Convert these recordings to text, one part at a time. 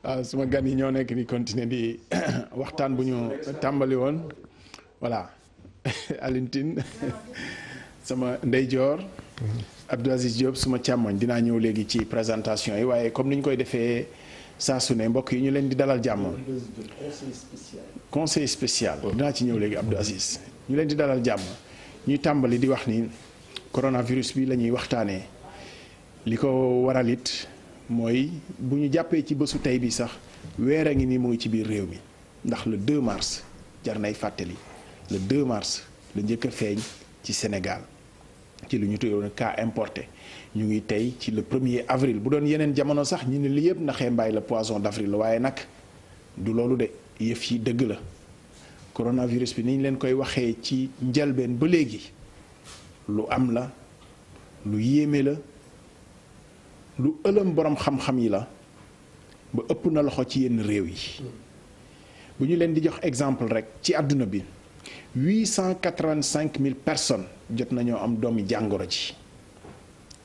waaw suma gan yi ñoo nekk di continuer di waxtaan bu ñu tàmbali woon voilà Alioune Tine sama ndeyjoor Abdou Aziz Diop suma càmmoñ dinaa ñëw léegi ci présentation yi waaye comme ni ñu koy defee saa su ne mbokk yi ñu leen di dalal jàmm. conseil spécial dinaa ci ñëw léegi Abdou Aziz ñu leen di dalal jàmm ñuy tàmbali di wax ni coronavirus bi la ñuy waxtaanee li ko waral it mooy bu ñu jàppee ci bésu tey bi sax weer a ngi ni mu ngi ci biir réew mi ndax le 2 mars jar nay fàttali le 2 mars la njëkk a feeñ ci Sénégal ci lu ñu tuddoon cas importé ñu ngi tey ci le 1er avril bu doon yeneen jamono sax ñu ne li yëpp naxee mbaay la poisson d'avril la waaye nag du loolu de yëf yi dëgg la coronavirus bi ni ñu leen koy waxee ci njëlbeen ba léegi lu am la lu yéeme la lu ëlëm borom xam-xam yi la ba ëpp na loxo ci yenn réew yi bu ñu leen di jox exemple rek ci àdduna bi 885 000 personnes jot nañoo am doomi jàngoro ji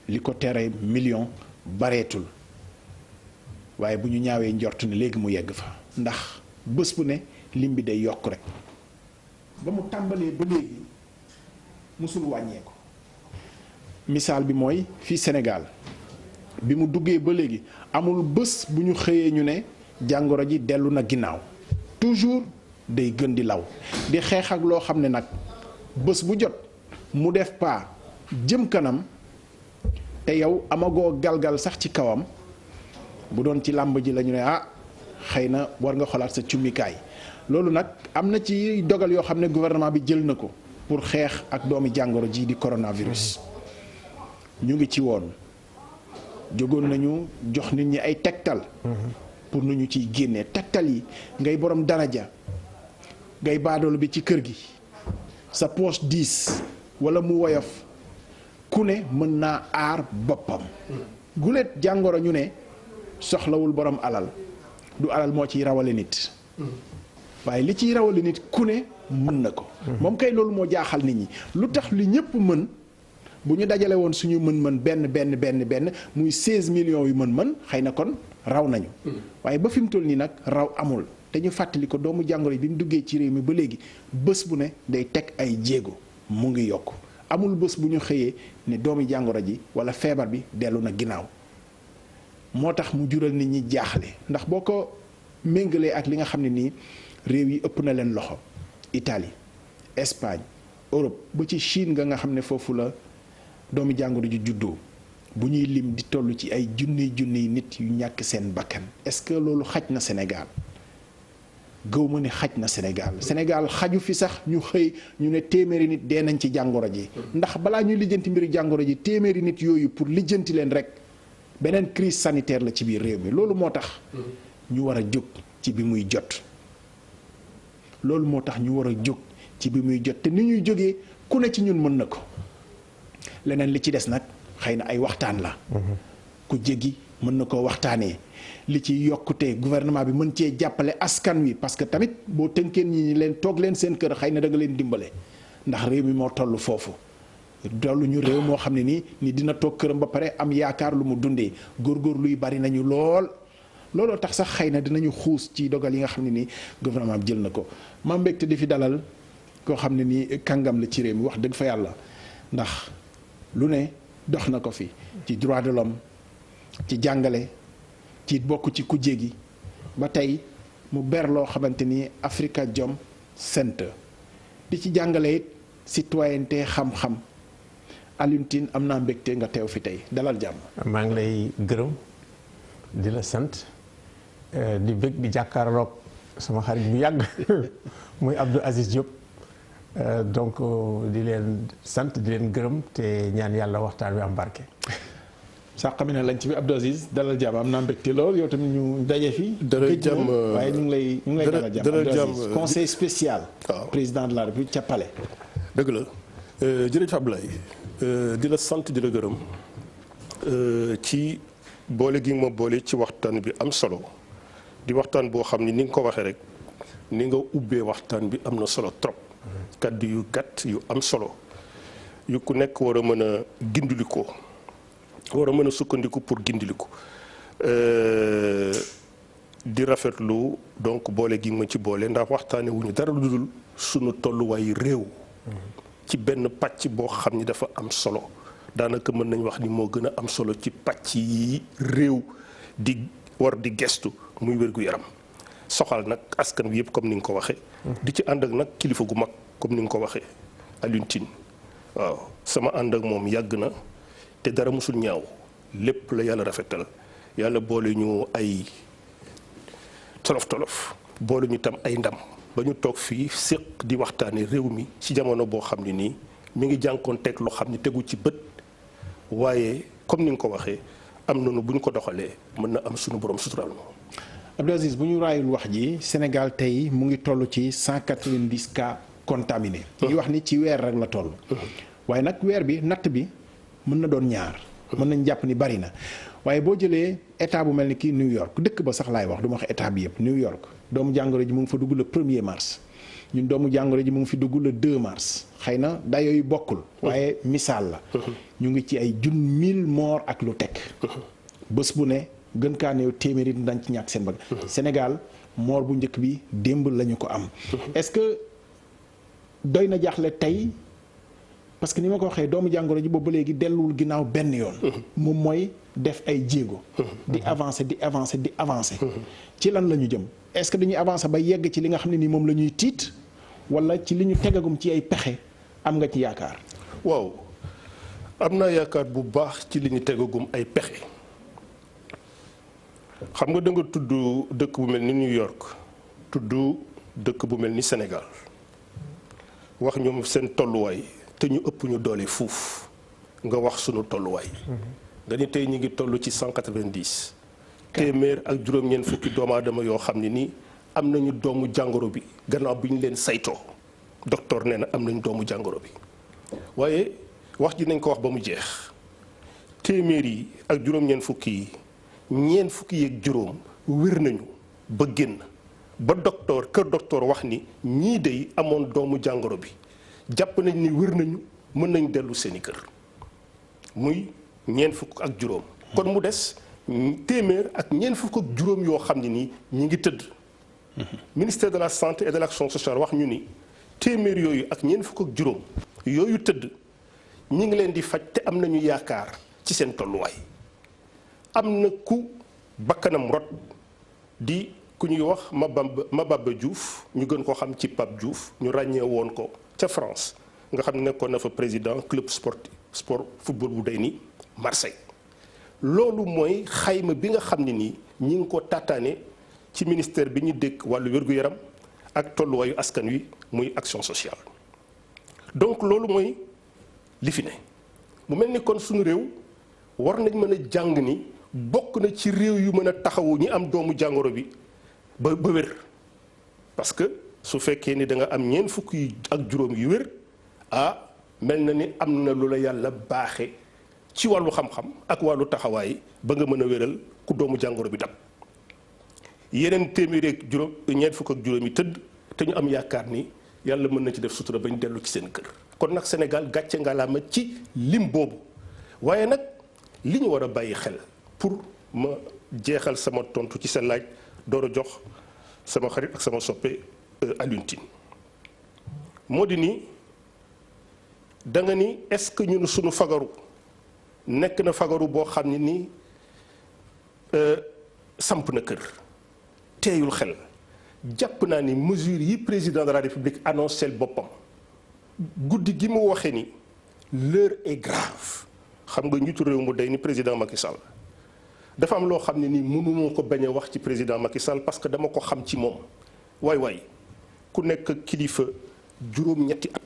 li ko tere million bareetul waaye bu ñu ñaawee njort ne léegi mu yegg fa ndax bés bu ne lim bi day yokk rek ba mu tàmbalee ba léegi musul wàññeeku misaal bi mooy fii Sénégal bi mu duggee ba léegi amul bés bu ñu xëyee ñu ne jàngoro ji dellu na ginnaaw toujours day gën di law di xeex ak loo xam ne nag bés bu jot mu def pas jëm kanam te yow amagoo galgal sax ci kawam bu doon ci làmb ji la ñu ne xëy na war nga xolaat sa cummikaay loolu nag am na ci dogal yoo xam ne gouvernement bi jël na ko pour xeex ak doomi jàngoro ji di coronavirus ñu ngi ci woon jógoon nañu jox nit ñi ay tegtal pour nu ñu ciy génnee tegtal yi ngay borom daraja ngay baadoolu bi ci kër gi sa poche 10 wala mu woyof ku ne mën naa aar boppam guléet jàngoro ñu ne soxlawul borom alal du alal moo ciy rawale nit waaye li ciy rawale nit ku ne mën na ko moom kay loolu moo jaaxal nit ñi lu tax li ñëpp mën bu ñu dajale woon suñu mën-mën benn muy 16 millions yu mën-mën xëy na kon raw nañu waaye ba fi mu toll nii nag raw amul te ñu fàttali ko doomu jàngoro yi bi mu duggee ci réew mi ba léegi bés bu ne day teg ay jéego mu ngi yokk amul bés bu ñu xëyee ne doomu jàngoro ji wala feebar bi dellu na ginnaaw moo tax mu jural nit ñi jaaxle ndax boo ko méngalee ak li nga xam ne nii réew yi ëpp na leen loxo Italie Espagne Europe ba ci Chine nga xam ne foofu la doomu jàngoro ji juddoo bu ñuy lim di toll ci ay junniy nit yu ñàkk seen bakkan est-ce que loolu xaj na Sénégal gëw ma ne xaj na Sénégal xaju fi sax ñu xëy ñu ne téeméeri nit dee nañ ci jàngoro ji ndax balaa ñuy lijjanti mbiru jàngoro ji téeméeri nit yooyu pour lijjanti leen rek beneen crise sanitaire la ci biir réew mi loolu moo tax ñu war a jóg ci bi muy jot loolu moo tax ñu war a jóg ci bi muy jot te ni ñuy jógee ku ne ci ñun mën na ko leneen li ci des nag xëy na ay waxtaan la ku jéggi mën na koo waxtaanee li ci yokkute gouvernement bi mën cee jàppale askan wi parce que tamit boo tënkeen ñi leen toog leen seen kër xëy na da nga leen dimbale ndax réew mi moo toll foofu dollu ñu réew moo xam ne nii ni dina toog këram ba pare am yaakaar lu mu dundee góorgóorlu yi bari nañu looloo tax sax xëy na dinañu xuus ci dogal yi nga xam ne nii gouvernement bi jël na ko ma mbégte di fi dalal koo xam ne nii kàngam la ci réew mi wax dëgg fa yàlla ndax lu ne dox na ko fi ci droit de l'homme ci jàngale ci bokk ci kujje gi ba tey mu ber loo xamante ni Afrikajom Center di ci jàngale it citoyenneté xam-xam Alioune Tine am naa mbégte nga teew fi tey dalal jàmm. maa ngi lay gërëm di la sant di bëgg di jàkkaarloog sama xarit bu yàgg muy Abdou Aziz Diop donc di leen sant di leen gërëm te ñaan yàlla waxtaan wi am barke. sàq mi ne lañ ci bi Abdou Aziz dalal jàmm am naa mbégte lool yow tamit ñu daje fi. dalal jàmm waaye ñu ngi lay dalal jàmm Abdou Aziz conseil spécial. waaw président de la République ca Palais. dëgg la jërëjëf Abdoulaye di la sant di la gërëm ci boole gi ma boole ci waxtaan bi am solo di waxtaan boo xam ni nga ko waxee rek ni nga ubbee waxtaan bi am na solo trop. kaddu yu gàtt yu am solo yu ku nekk war a mën a gindiliko war a mën a sukkandiku pour gindiliko di rafetlu donc boole gi ma ci boole ndax waxtaane wuñu dara lu dul sunu tolluwaay réew ci benn pàcc boo xam ni dafa am solo daanaka mën nañ wax ni moo gën a am solo ci pàcc yi réew di war di gestu muy wér-gu-yaram soxal nag askan wi yëpp comme ni nga ko waxee. di ci ànd ak nag kilifa gu mag comme ni nga ko waxee Alioune Tine waaw sama ànd ak moom yàgg na te dara musul ñaaw lépp la yàlla rafetal yàlla boole ñu ay tolof-tolof boole ñu tam ay ndam ba ñu toog fii séq di waxtaane réew mi ci jamono boo xam ne nii mi ngi jànkoonteeg loo xam ne tegu ci bët waaye comme ni nga ko waxee am nañu bu ñu ko doxalee mën na am suñu borom sutural moom. Abdou Aziz bu ñu raayul wax ji Sénégal tey mu ngi toll ci 190 cas contaminés. ñu wax ni ci weer rek la toll. waaye nag weer bi natt bi mën na doon ñaar. mën nañ jàpp ni bari na waaye boo jëlee état bu mel ni kii New York dëkk ba sax laay wax du ma wax état bi yëpp New York doomu jàngoro ji mu ngi fa dugg le 1er mars. ñun doomu jàngoro ji mu ngi fi dugg le 2 mars xëy na dayoo yu bokkul. waaye misaal la. ñu ngi ci ay 1000 morts ak lu teg. bés bu ne gën kaa néew téeméeri dañ ci ñàkk seen bakkan. Sénégal mort bu njëkk bi démb lañu ko am. est-ce que doy na jaaxle tey parce que ni ma ko waxee doomu jàngoro ji boobu ba léegi delluwul ginnaaw benn yoon. moom mooy def ay jéego. di avancer di avancer di avancer. ci lan la ñu jëm est-ce que dañuy avancer ba yegg ci li nga xam ne nii moom la ñuy tiit. wala ci li ñu tegagum ci ay pexe am nga ci yaakaar. waaw am naa yaakaar bu baax ci li ñu tegagum ay pexe xam nga da nga tudd dëkk bu mel ni New York tudd dëkk bu mel ni Sénégal wax ñoom seen tolluwaay te ñu ëpp ñu doole fuuf nga wax sunu tolluwaay. nga ni tey ñu ngi toll ci 190. téeméer ak juróom-ñeent fukki doomu aadama yoo xam ne nii. am nañu doomu jàngoro bi gannaaw bi ñu leen saytoo docteur nee na am nañu doomu jàngoro bi waaye wax ji nañ ko wax ba mu jeex téeméer yi ak juróom-ñeent fukki yi ñeent fukki yeeg juróom wér nañu ba génn ba kër docteur wax ni ñii dey amoon doomu jàngoro bi jàpp nañ ni wér nañu mën nañ dellu seeni kër muy ñeent fukk ak juróom kon mu des téeméer ak ñeent fukk ak juróom yoo xam ne nii ñi ngi tëdd. ministère de la santé et de l'action sociale wax ñu ni téeméer yooyu ak ñeent fukk ak juróom yooyu tëdd ñi ngi leen di faj te am nañu yaakaar ci seen tolluwaay am na ku bakkanam rot di ku ñuy wax Mababa Diouf ñu gën ko xam ci Pape Diouf ñu ràññee woon ko ca France nga xam ne nekkoon na fa président club sport football bu day ni Marseille loolu mooy xayma bi nga xam ne nii ñi ngi ko tàttaane ci ministère bi ñu dékk wàllu wér-gu-yaram ak tolluwaayu askan wi muy action sociale donc loolu mooy li fi ne mu mel ni kon suñu réew war nañ mën a jàng ni bokk na ci réew yu mën a taxawu ñi am doomu jàngoro bi ba wér parce que su fekkee ni da nga am ñeent fukk yi ak juróom yu wér mel na ni am na lu la yàlla baaxe ci wàllu xam-xam ak wàllu taxawaay ba nga mën a wéral ku doomu jàngoro bi dab yeneen téeméeri ak juróom ñeent fukk ak juróom yi tëdd te ñu am yaakaar ni yàlla mën na ci def sutura bañ dellu ci seen kër kon nag Sénégal gàcce ngalaama ci lim boobu waaye nag li ñu war a bàyyi xel pour ma jeexal sama tontu ci sa laaj door a jox sama xarit ak sama soppe Alioune Tine moo di ni da nga ni est-ce que ñun suñu fagaru nekk na fagaru boo xam ne nii samp na kër teeyul xel jàpp naa ni mesures yi président de la République annoncé boppam guddi gi mu waxee ni l'heure est grave xam nga njiitu réew mu day ni président Macky Sall dafa am loo xam ne nii mënuma ko bañ a wax ci président Macky Sall parce que dama ko xam ci moom waay ku nekk kilifa juróom-ñetti at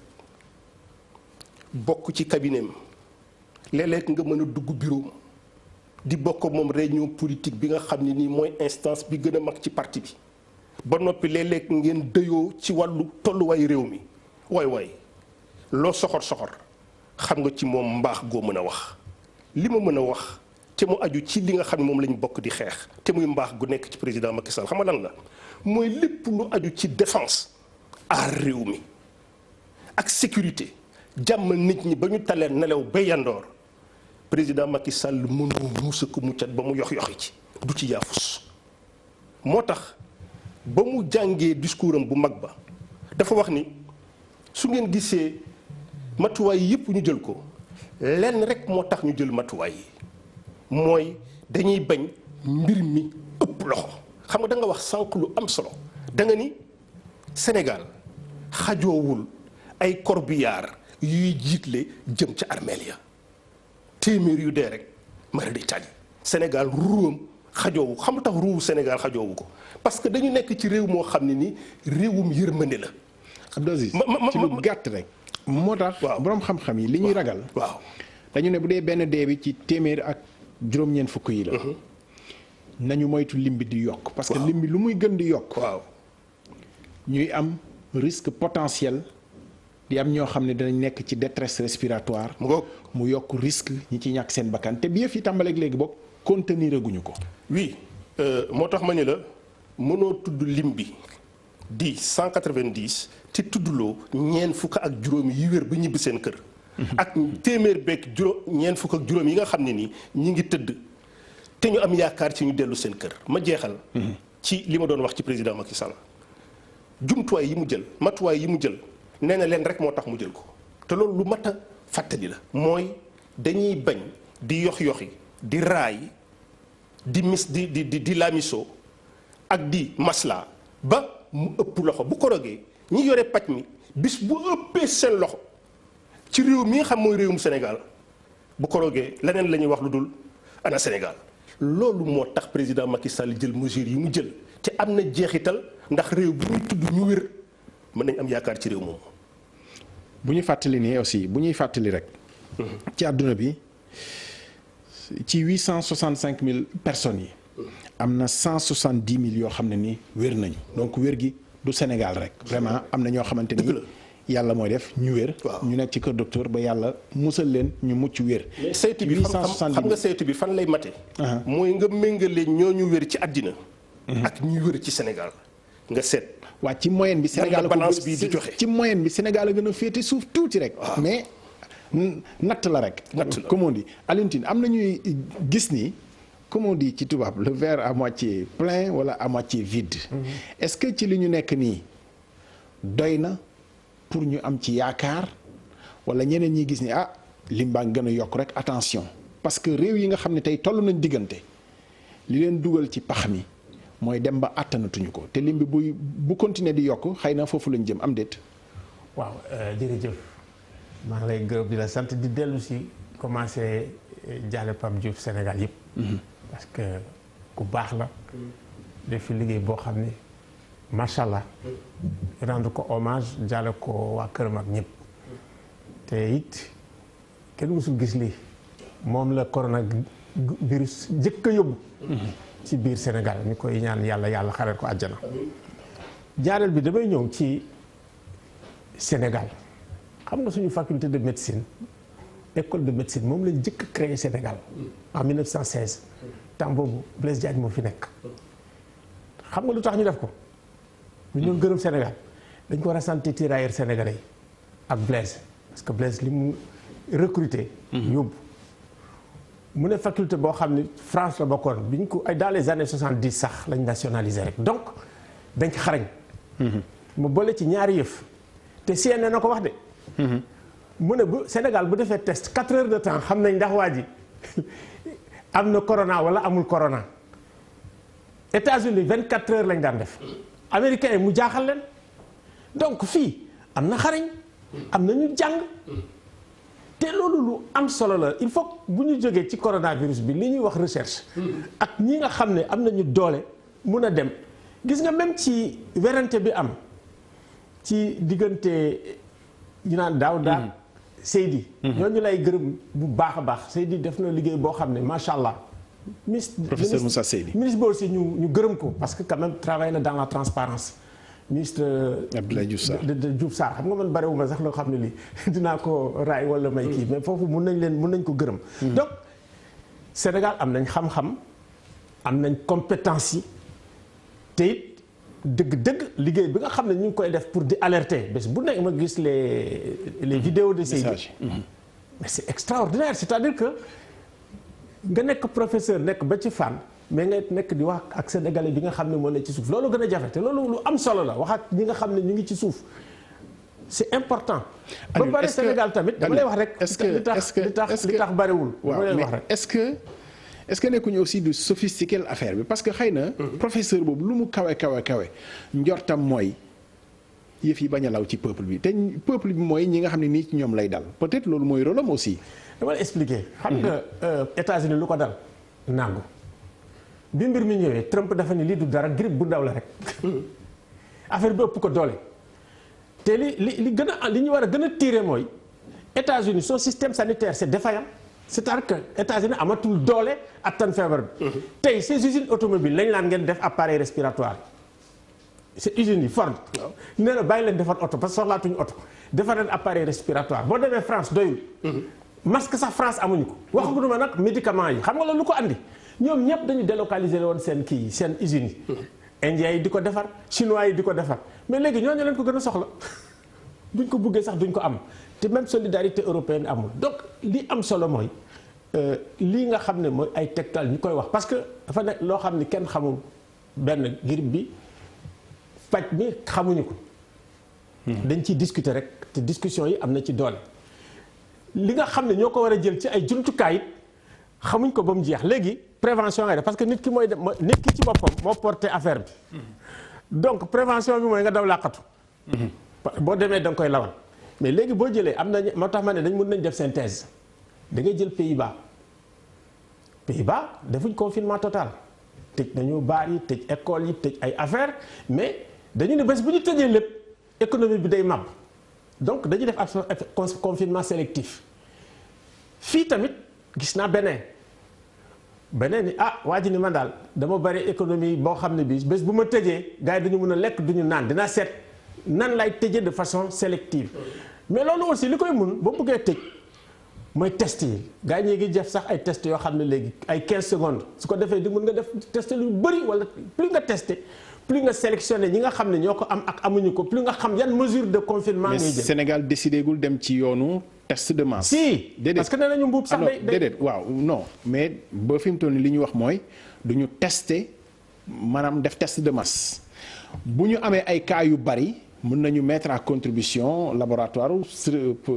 bokk ci cabinet léeg-léeg nga mën a dugg bureau di bokk moom réunion politique bi nga xam ne nii mooy instance bi gën a mag ci parti bi ba noppi léeg-léeg ngeen dëyoo ci wàllu tolluwaay réew mi waay loo soxor xam nga ci moom mbaax goo mën a wax li ma mën a wax te mu aju ci li nga xam ne moom lañ bokk di xeex te muy mbaax gu nekk ci président Macky Sall xam nga lan la mooy lépp lu aju ci défense aar réew mi ak sécurité jàmmal nit ñi ba ñu taleen nelaw ba yandoor président Macky Sall mënoo muusa ko muccat ba mu yoxi ci du ci yaafus moo tax ba mu jàngee discours am bu mag ba dafa wax ni su ngeen gisee matuwaay yëpp ñu jël ko lenn rek moo tax ñu jël matuwaay yi mooy dañuy bañ mbir mi ëpp loxo xam nga da nga wax sànq lu am solo da nga ni Sénégal xajoowul ay corbillard yuy jiitle jëm ca armeel ya téeméer yu dee rek mara di tali Sénégal ruwam xajoowu xam tax ruuwu Sénégal xajoowu ko parce que dañu nekk ci réew moo xam ne ni réewum yërmande la. Abdou Aziz ci lu gàtt rek. moo tax boroom xam-xam yi li ñuy ragal. waaw dañu ne bu dee benn dee bi ci téeméer ak juróom-ñeent fukk yi la. nañu moytu lim bi di yokk. parce que lim bi lu muy gën di yokk. waaw ñuy am risque potentiel di am ñoo xam ne danañ nekk ci détresse respiratoire. mu yokk risque ñi ci ñàkk seen bakkan te bi yëf yi tàmbaleeg léegi boog contenir guñu ko. oui moo tax ma ni la mënoo tudd lim bi di 190 te tuddloo ñeent fukk ak juróom yi wér ba ñibbi seen kër. ak téeméer beeg ñeent fukk ak juróom yi nga xam ne nii ñi ngi tëdd te ñu am yaakaar ci ñu dellu seen kër ma jeexal. ci li ma doon wax ci président Macky Sall jumtuwaay yi mu jël matuwaay yi mu jël nee na leen rek moo tax mu jël ko te loolu lu mat a fàttali la. mooy dañuy bañ di yox-yoxi di raay di laamiso ak di masla ba mu ëpp loxo bu ko rogee ñi yore paj mi bis bu ëppee seen loxo ci réew mi nga xam mooy réewum Sénégal bu ko rogee leneen la ñuy wax lu dul ana Sénégal loolu moo tax président Macky Sall jël mesures yi mu jël te am na jeexital ndax réew bu ñuy tudd ñu wér mën nañ am yaakaar ci réew moomu. bu ñu fàttali nii aussi bu ñuy fàttali rek. ci àdduna bi ci 865 000 personnes yi. am na 170 000 yoo xam ne ni wér nañu donc wér gi du Sénégal rek vraiment am na ñoo xamante ni yàlla mooy def ñu wér. ñu nekk ci kër docteur ba yàlla musal leen ñu mucc wér. mais saytu bi xam nga saytu bi fan lay mate. mooy nga méngale ñooñu wér ci àddina. ak ñuy wér ci Sénégal nga seet. waa ci moyenne bi Sénégal balance bi di joxe ci moyenne bi Sénégal a gën a féete suuf tuuti rek. mais natt la rek. natt la comme on dit Alioune Tine am na ñuy gis ni. comme on dit ci tubaab le verre à moitié plein wala à moitié vide. est-ce que ci li ñu nekk nii doy na pour ñu am ci yaakaar wala ñeneen ñi gis ni lim baa gën a yokk rek attention parce que réew yi nga xam ne tey toll nañ diggante li leen dugal ci pax mi mooy dem ba àttanatuñu ko te lim bi bu continuer di yokk xëy na foofu lañ jëm am déet. waaw jërëjëf maa ngi lay gërëm di la sant di dellu si commencé jaale Pape Diouf Sénégal yëpp. parce que ku baax la. def fi liggéey boo xam ne macha allah. rendre ko hommage jaale ko waa këram ak ñëpp. te it kenn mësul gis lii moom la coronavirus njëkk a yóbbu. ci biir Sénégal ñu koy ñaan yàlla xaral ko àjjana. jaareel bi damay ñëw ci Sénégal xam nga suñu faculté de médecine école de médecine moom lañ njëkk a créé Sénégal en 1916 temps boobu Blaise Diagne moo fi nekk. xam nga lu tax ñu def ko ñu ñoo gërëm Sénégal dañ ko war a sant tirailleurs sénégalais yi ak Blaise parce que Blaise li mu recruté. yóbbu mu ne faculté boo xam ni France la bokkoon bi ñu ko ay dans les années 70 sax lañ nationalisé rek donc dañ ko xarañ. mu boole ci ñaari yëf te CNN na ko wax de. mu ne bu Sénégal bu defee test 4 heures de temps xam nañ ndax waa ji am na corona wala amul corona. États-Unis 24 heures lañ daan def. américains yi mu jaaxal leen donc fii am na xarañ. am na ñu jàng. te loolu lu am solo la il faut bu ñu jógee ci coronavirus bi li ñuy wax recherche. ak ñi nga xam ne am nañu doole mun a dem gis nga même ci werante bi am ci diggante ñu naan Daouda Seydi. ñooñu lay gërëm bu baax a baax Seydi def na liggéey boo xam ne macha allah. professeur Moussa Seydi ministre boobu aussi ñu gërëm ko parce que quand même travaille na dans la transparence ministre Abdoulaye Diouf Sarr de Diouf Sarr xam nga man barewuma sax loo xam ne lii dinaa ko raay wala may kii mais foofu mun nañ ko gërëm. donc Sénégal am nañ xam-xam am nañ compétence yi te it dëgg-dëgg liggéey bi nga xam ne ñu ngi koy def pour di alerter bés bu nekk ma gis les vidéos de Seydi mais c'est extraordinaire c'est-à-dire que nga nekk professeur nekk ba ci fànn mais nga nekk di wax ak sénégalais bi nga xam ne moo ne ci suuf loolu gën a jafe te loolu lu am solo la wax ak ñi nga xam ne ñu ngi ci suuf c'est important. ba pare Sénégal tamit dama lay wax rek. li tax bariwul. dama lay wax rek est-ce que nekkuñu aussi du sophistiquer affaire bi parce que xëy na. professeur boobu lu mu kawe njortam mooy yëf yi bañ a law ci peuple bi te peuple bi mooy ñi nga xam ne nii ci ñoom lay dal peut-être loolu mooy rôle am aussi. dama la expliquer. xam nga États-Unis lu ko dal nangu. bi mbir mi ñëwee Trump dafa ni lii du dara grippe bu ndaw la rek affaire bi ëpp ko doole te li ñu war a gën a tirer mooy États-Unis son système sanitaire c'est défaillant c'est-à-dire que États-Unis amatul doole attan feebar bi. tey ces usines automobiles lañ laan ngeen def appareil respiratoire ces usines yi Ford. nee na bàyyi leen defar oto parce que soxlaatuñu oto defar leen appareil respiratoire boo demee France doyul. masque sax France amuñu ko. waxuñu ma nag médicaments yi xam nga loolu lu ko andi. ñoom ñëpp dañu délocaliser woon seen kii yi seen usines yi. indiens yi di ko defar chinois yi di ko defar mais léegi ñooñu leen ko gën a soxla buñ ko buggee sax duñ ko am te même solidarité européenne amul donc li am solo mooy lii nga xam ne mooy ay tegtal ñu koy wax parce que dafa nekk loo xam ne kenn xamul benn grippe bi paj mi xamuñu ko. dañ ciy discuter rek te discussion yi am na ci doole. li nga xam ne ñoo ko war a jël ci ay jumtukaay it xamuñ ko ba mu jeex léegi prévention ngay def parce que nit ki mooy dem nit ki ci boppam moo porté affaire bi donc prévention bi mooy nga daw làqatu boo demee da nga koy lawal mais léegi boo jëlee am nañ moo tax ma ne dañ mën nañ def synthèse da ngay jël Pays-Bas defuñ confinement total tëj nañu baar yi tëj école yi tëj ay affaire mais dañu ne bés bu ñu tëjee lépp économie bi day màbb donc dañuy def confinement sélectif fii tamit gis naa beneen ni waa ji ni man daal dama bari économie boo xam ne bii bés bu ma tëjee gars yi dañu mën a lekk duñu naan dinaa seet nan lay tëjee de façon sélective mais loolu aussi li koy mun boo bëggee tëj mooy test yi gars yi ñu ngi def sax ay test yoo xam ne léegi ay 15 secondes su ko defee di mën nga def test lu bëri wala plus nga testé plus nga sélectionné ñi nga xam ne ñoo ko am ak amuñu ko plus nga xam yan mesure de confinement ngay jël. mais Sénégal décidé gul dem ci yoonu test de masse. si déedéet parce que nee nañu mbuub sax day déedéet waaw non mais ba fi mu toll nii li ñu wax mooy du ñu testé maanaam def test de masse bu ñu amee ay cas yu bari mën nañu mettre à contribution laboratoire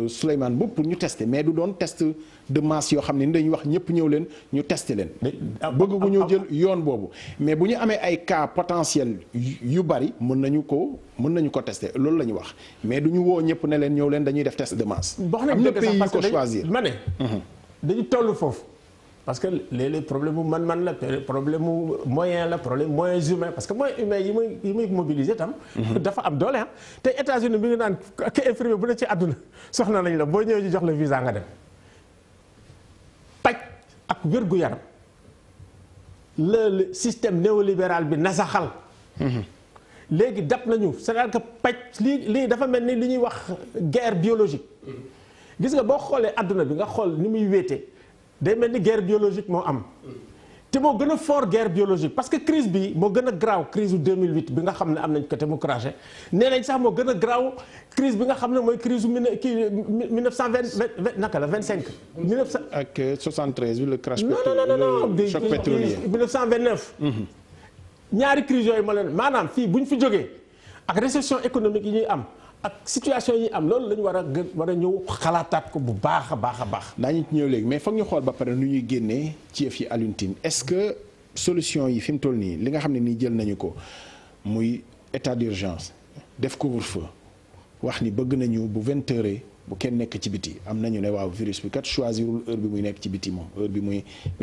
Souleymane Mboup pour ñu tester mais du doon test de masse yoo xam ne ni dañuy wax ñëpp ñëw leen ñu tester leen. bëgg bu ñu jël yoon boobu mais bu ñu amee ay cas potentiel yu bari mën nañu ko tester loolu la ñu wax mais du ñu woo ñëpp ne leen ñëw leen dañuy def test de masse. am na pays yu ko choisir ma ne dañu toll foofu. parce que léeg-léeg problème mu man la problème mu moyen la problème moyens humains parce que moyens humains yi muy mobiliser tam. dafa am doole ah. te États-Unis bi nga naan ak infirmier bu ne ci àdduna soxna lañ la boo ñëwee ñu jox la visa nga dem paj ak wér-gu-yaram le système néolibéral bi nasaxal. léegi dab nañu c'est-à-dire que paj lii dafa mel ni li ñuy wax guerre biologique. gis nga boo xoolee àdduna bi nga xool ni muy wéete. day mel ni guerre biologique moo am te moo gën a fort guerre biologique parce que crise bi moo gën a graaw crise u 2008 bi nga xam ne am nañ ko te mu crashé nee nañ sax moo gën a graaw crise bi nga xam ne mooy crise u 1920 naka la 25. 1900 ak 73 bi le crash non choc pétrolier 1929. ñaari crise yooyu ma leen maanaam fii bu ñu fi jógee ak récession économique yi ñuy am. ak situation yi am loolu la ñu war a ñëw xalaataat ko bu baax a baax a baax. daañu ci ñëw léegi mais foog ñu xool ba pare nu ñuy génnee ci yëf yi Alioune Tine est-ce que solution yi fi mu toll nii li nga xam ne nii jël nañu ko muy état d'urgence def couvre-feu wax ni bëgg nañu bu 20 heures bu kenn nekk ci biti am nañu ne waaw virus bi kat choisirul heure bi muy nekk ci biti moom heure bi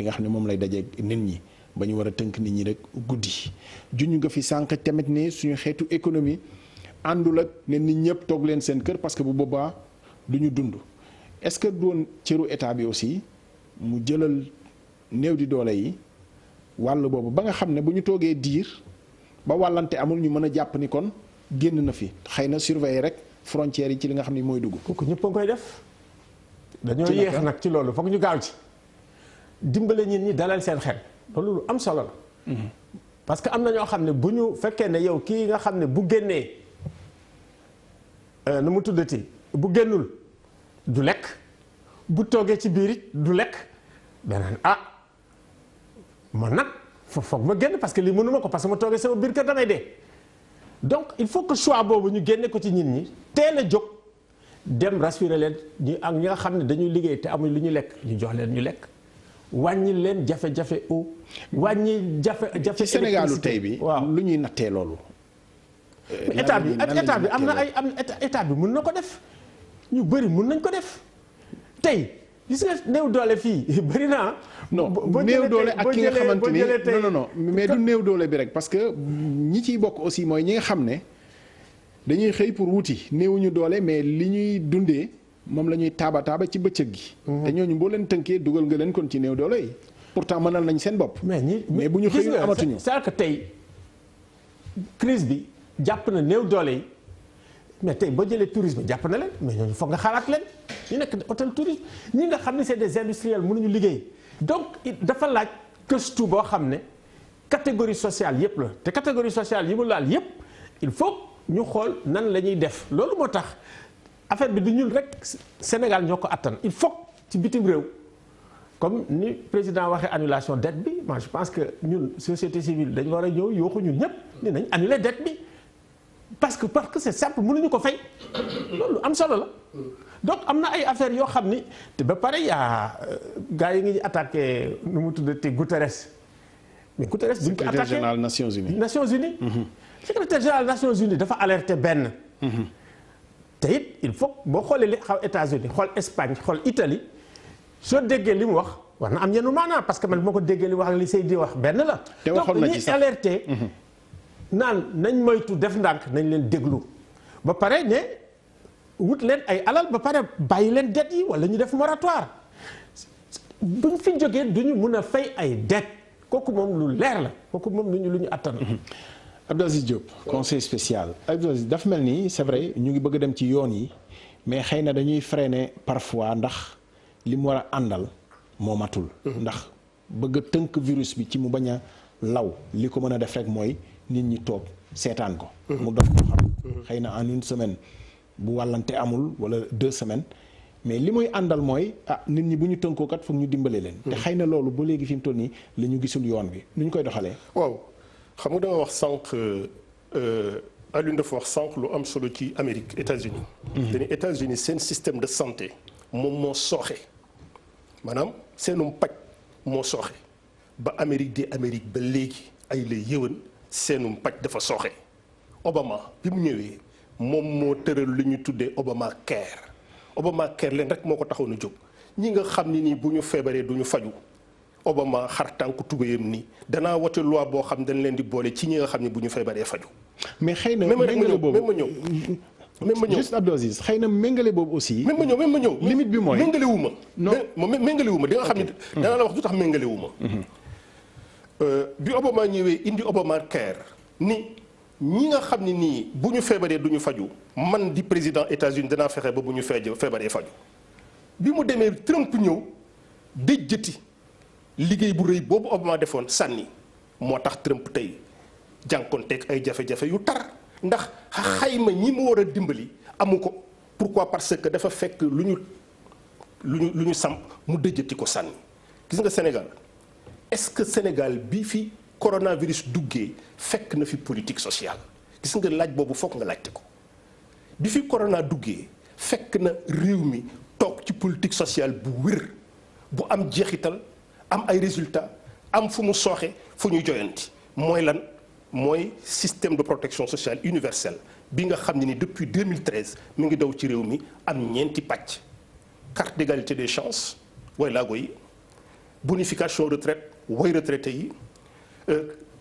nga xam ne moom lay dajeeg nit ñi ba ñu war a tënk nit ñi rek guddi juñu nga fi sànq tamit ne suñu xeetu économie. àndul ak ne nit ñëpp toog leen seen kër parce que bu boobaa du ñu dund est-ce que doon cëru état bi aussi mu jëlal néew di doole yi wàll boobu ba nga xam ne bu ñu toogee diir ba wàllante amul ñu mën a jàpp ni kon génn na fi xëy na surveiller rek frontières yi ci li nga xam ne mooy dugg. kooku ñëpp a ngi koy def. dañoo yéex nag ci loolu foog ñu gaaw ci. dimbale nit ñi dalal seen xel loolu lu am solo la. parce que am na ñoo xam ne bu ñu fekkee ne yow kii nga xam ne bu génnee. nu mu tuddati bu génnul du lekk bu toogee ci biir it du lekk beneen man nag foog ma génn parce que lii mënuma ko parce que ma toogee sama biir kër damay dee. donc il faut que choix boobu ñu génne ko ci nit ñi teel a jóg dem rassurer leen ñi ak ñi nga xam ne dañuy liggéey te amuñ lu ñu lekk ñu jox leen ñu lekk wàññi leen jafe-jafe eau wàññi jafe-jafe. ci Sénégalu tey bi waaw lu ñuy nattee loolu. état bi am na ay état bi mun na ko def ñu bëri mun nañ ko def tey gis nga néew doole fii bëri naa. non néew doole ak ki nga xamante ni non mais du néew doole bi rek parce que ñi ciy bokk aussi mooy ñi nga xam ne dañuy xëy pour wuti néewuñu doole mais li ñuy dundee moom la ñuy taaba ci bëccëg gi. te ñooñu boo leen tënkee dugal nga leen kon ci néew doole yi pourtant mënal nañ seen bopp. mais bu ñu xëyul amatuñu. c'est que tey crise bi jàpp na néew doole yi mais tey boo jëlee tourisme jàpp na leen mais ñooñu foog nga xalaat leen ñu nekk hôtel tourisme ñi nga xam ne c'est des industriels mënuñu liggéey. donc dafa laaj gëstu boo xam ne catégorie sociale yëpp la te catégorie sociale yi mu laal yëpp il faut ñu xool nan la ñuy def loolu moo tax affaire bi du ñun rek Sénégal ñoo ko attan il faut ci bitim réew comme ni président waxee annulation dette bi moi je pense que ñun société civile dañu war a ñëw yooxu ñun ñëpp ni nañ annuler dette bi parce que c'est simple mënuñu ko fay loolu am solo la. donc am na ay affaires yoo xam ni te ba pare yaa gars yi ngi attaqué nu mu tuddati Guterres mais Guterres duñ ko attaqué secrétaire général Nations Unies. Nations Unies. secrétaire général Nations Unies dafa alerté benn. te it il faut boo xoolee li xaw États-Unis xool Espagne xool Italie soo déggee li mu wax war na am yenn maanaam parce que man moo ko déggee li wax ak li Seydi wax benn la. te waxoon na ci sax donc ñi alerté. naan nañ moytu def ndànk nañ leen déglu ba pare ne. wut leen ay alal ba pare bàyyi leen dette yi wala ñu def moratoire buñ fi jógee duñu mun a fay ay dette kooku moom lu leer la kooku moom lu ñu attan. Abdou Aziz Diop conseil spécial Abdou Aziz dafa mel ni c'est vrai ñu ngi bëgg a dem ci yoon yi mais xëy na dañuy freiner parfois ndax li mu war a àndal moo matul. ndax bëgg a tënk virus bi ci mu bañ a law li ko mën a def rek mooy nit ñi toog seetaan ko. mu dox ko xam. xëy na en une semaine. bu wàllante amul wala 2 semaines mais li muy àndal mooy nit ñi bu ñu tënkoo kat foog ñu dimbale leen. te xëy na loolu ba léegi fi mu toll nii la ñu gisul yoon bi nu ñu koy doxalee. waaw xam nga dama wax sànq Alioune dafa wax sànq lu am solo ci Amérique États-Unis dañuy États-Unis seen système de santé moom moo sooxe maanaam seenum paj moo sooxe ba Amérique di Amérique ba léegi ay la yëwan seenum paj dafa sooxe Obama bi mu ñëwee. moom moo tëral lu ñu tuddee Obamacare leen rek moo ko taxoon a jóg ñi nga xam ni nii bu ñu feebaree du ñu faju Obama xar tànk tubéyam ni danaa wote loi boo xam dañ leen di boole ci ñi nga xam ne bu ñu feebaree faju. mais xëy na méngale boobu même ma ñëw juste Abdou Aziz xëy na méngale boobu aussi. même ma ñëw limite bi mooy méngale wu ma. non méngale wu ma di nga xam ne danaa la wax du tax méngale wu ma. bi Obama ñëwee indi Obamacare ni. ñi nga xam ne nii bu ñu feebaree du ñu faju man di président États-Unis danaa fexe ba bu ñu feebaree faju bi mu demee Trump ñëw déjjati liggéey bu rëy boobu Obama defoon sànni moo tax Trump tey jànkoonteeg ay jafe-jafe yu tar ndax xayma ñi mu war a dimbali amu ko pourquoi parce que dafa fekk lu ñu samp mu déjjati ko sànni gis nga Sénégal est-ce que Sénégal bii fi coronavirus duggee fekk na fi politique sociale gis nga laaj boobu foog nga laajte ko bi fi corona duggee fekk na réew mi toog ci politique sociale bu wér bu am jeexital am ay résultats am fu mu sooxe fu ñu joyanti mooy lan mooy système de protection sociale universelle bi nga xam ne ni depuis 2013 mi ngi daw ci réew mi am ñeenti pàcc carte d'égalité des chances way laago yi bonification retraite way retraité yi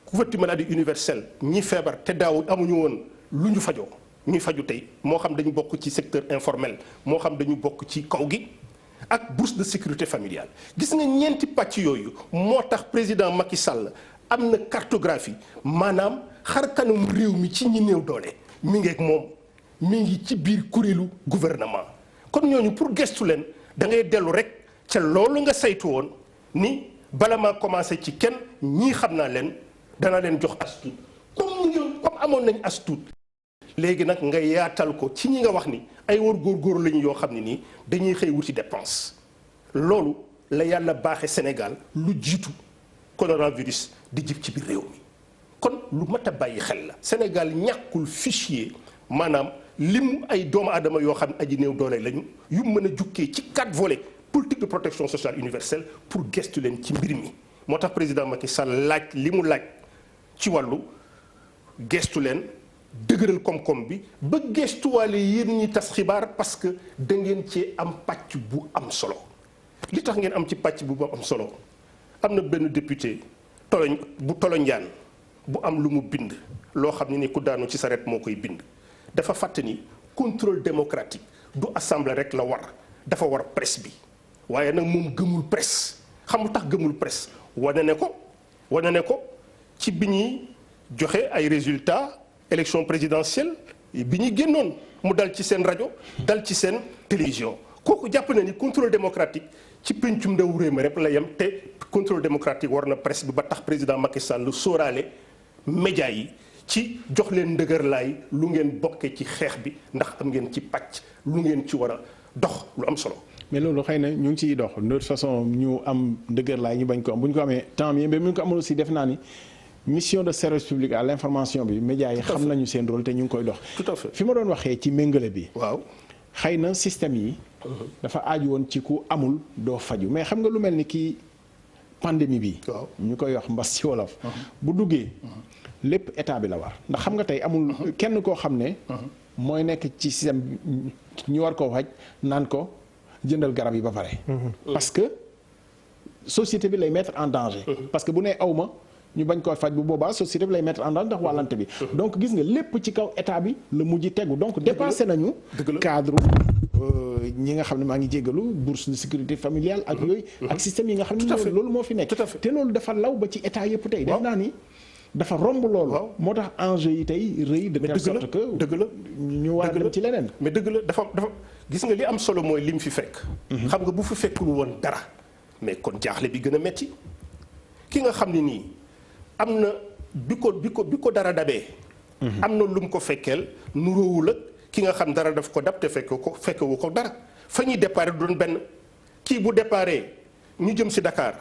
couverture maladie universelle ñi feebar te daaw amuñu woon lu ñu fajoo ñuy faju tey moo xam dañu bokk ci secteur informel moo xam dañu bokk ci kaw gi ak bourse de sécurité familiale gis nga ñeenti pàcc yooyu moo tax président Macky Sall am na cartographie maanaam xar kanam réew mi ci ñi néew doole mi ngi ak moom mi ngi ci biir kuréelu gouvernement kon ñooñu pour gestu leen da ngay dellu rek ca loolu nga saytu woon ni bala maa commencé ci kenn ñii xam naa leen dana leen jox as tuut comme amoon nañ as tuut léegi nag nga yaatal ko ci ñi nga wax ni ay war góor lañu yoo xam ne nii dañuy xëy wuti dépense loolu la yàlla baaxe Sénégal lu jiitu coronavirus di jib ci biir réew mi kon lu mat a bàyyi xel la Sénégal ñàkkul fichier maanaam limu ay doomu aadama yoo xam ne aji néew doole lañu yu mën a jukkee ci 4 volets politique de protection sociale universelle pour gestu leen ci mbir mi moo tax président Macky Sall laaj li mu laaj ci wàllu gestu leen dëgëral koom-koom bi ba gestuwaale yéen ñi tas xibaar parce que da ngeen cee am pàcc bu am solo li tax ngeen am ci pàcc bu am solo am na benn député Tolondiane bu am lu mu bind loo xam ne ni ku daanu ci saret moo koy bind dafa fàtte ni contrôle démocratique du assemblée rek la war dafa war presse bi waaye nag moom gëmul presse xam lu tax gëmul presse wane ne ko ci bi ñuy joxe ay résultats élection présidentielle bi ñuy génnoon mu dal ci seen rajo dal ci seen télévision kooku jàpp na ni contrôle démocratique ci pencum ndaw réew mi rek la yem te contrôle démocratique war na presse bi ba tax président Macky Sall lu sóoraale média yi ci jox leen ndëgër laay lu ngeen bokkee ci xeex bi ndax am ngeen ci pàcc lu ngeen ci war a dox lu am solo. mais loolu xëy na ñu ngi ciy dox de toute façon ñu am ndëgër laay ñu bañ ko am bu ñu ko amee temps bien mais bu ñu ko amul aussi def naa ni mission de service public à l'information bi médias yi xam nañu seen rôle te ñu ngi koy dox. tout à fait fi ma doon waxee ci méngale bi. waaw xëy na système yi. dafa aaju woon ci ku amul doo faju mais xam nga lu mel ni kii pandémie bi. waaw ñu koy wax mbas ci wolof. bu duggee lépp état bi la war ndax xam nga tey amul kenn koo xam ne. mooy nekk ci système ñu war koo faj naan ko jëndal garab yi ba pare. parce que société bi lay mettre en danger. parce que bu nee awma ñu bañ koo faj bu boobaa société bi lay mettre en danger ndax wàllante bi. donc gis nga lépp ci kaw état bi la mujj tegu donc dépassé nañu. cadre ñi nga xam ne maa ngi jéggalu bourse de sécurité familiale ak yooyu. ak système yi nga xam ne loolu moo fi nekk. te loolu dafa law ba ci état yëpp tey. def naa ni dafa romb loolu. moo tax enjeu yi tey rëy de telle sorte que dëgg la ñu war a dem ci leneen. mais dëgg la dafa gis nga li am solo mooy lim fi fekk. xam nga bu fi fekkul woon dara mais kon jaaxle bi gën a metti ki nga xam ne nii am na bi ko dara dabee. am na lum ko fekkeel nuróowul ak ki nga xam dara daf ko dab te fekkewu ko dara fa ñuy déparé du doon benn kii bu déparé ñu jëm si Dakar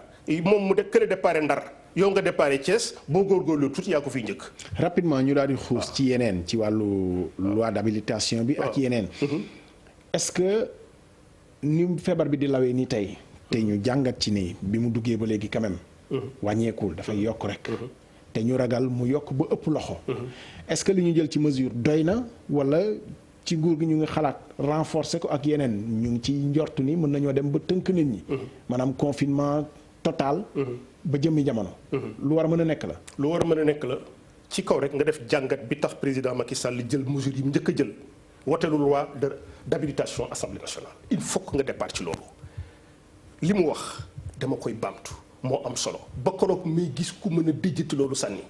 moom mu de kële déparé Ndar yow nga déparé Thiès boo góorgóorlu tuuti yaa ko fiy njëkk. rapidement ñu daal di xuus ci yeneen ci wàllu loi d'habilitation bi ak yeneen. est-ce que ni feebar bi di lawee ni tey. te ñu jàngat ci ni bi mu duggee ba léegi quand même. wàññeekul dafay yokk rek. te ñu ragal mu yokk ba ëpp loxo. est-ce que li ñu jël ci mesure doy na wala ci nguur gi ñu ngi xalaat renforcer ko ak yeneen ñu ngi ci njortu ni mën nañoo dem ba tënk nit ñi. maanaam confinement total. ba jëmmi jamono. lu war a mën a nekk la. lu war a mën a nekk la ci kaw rek nga def jàngat bi tax président Macky Sall jël mesure yi mu njëkk a jël woteelu loi d'habilitation assemblée nationale. il faut que nga départ ci loolu li mu wax dama koy baamtu. moo am solo ba koroog may gis ku mën a déjjati loolu sànni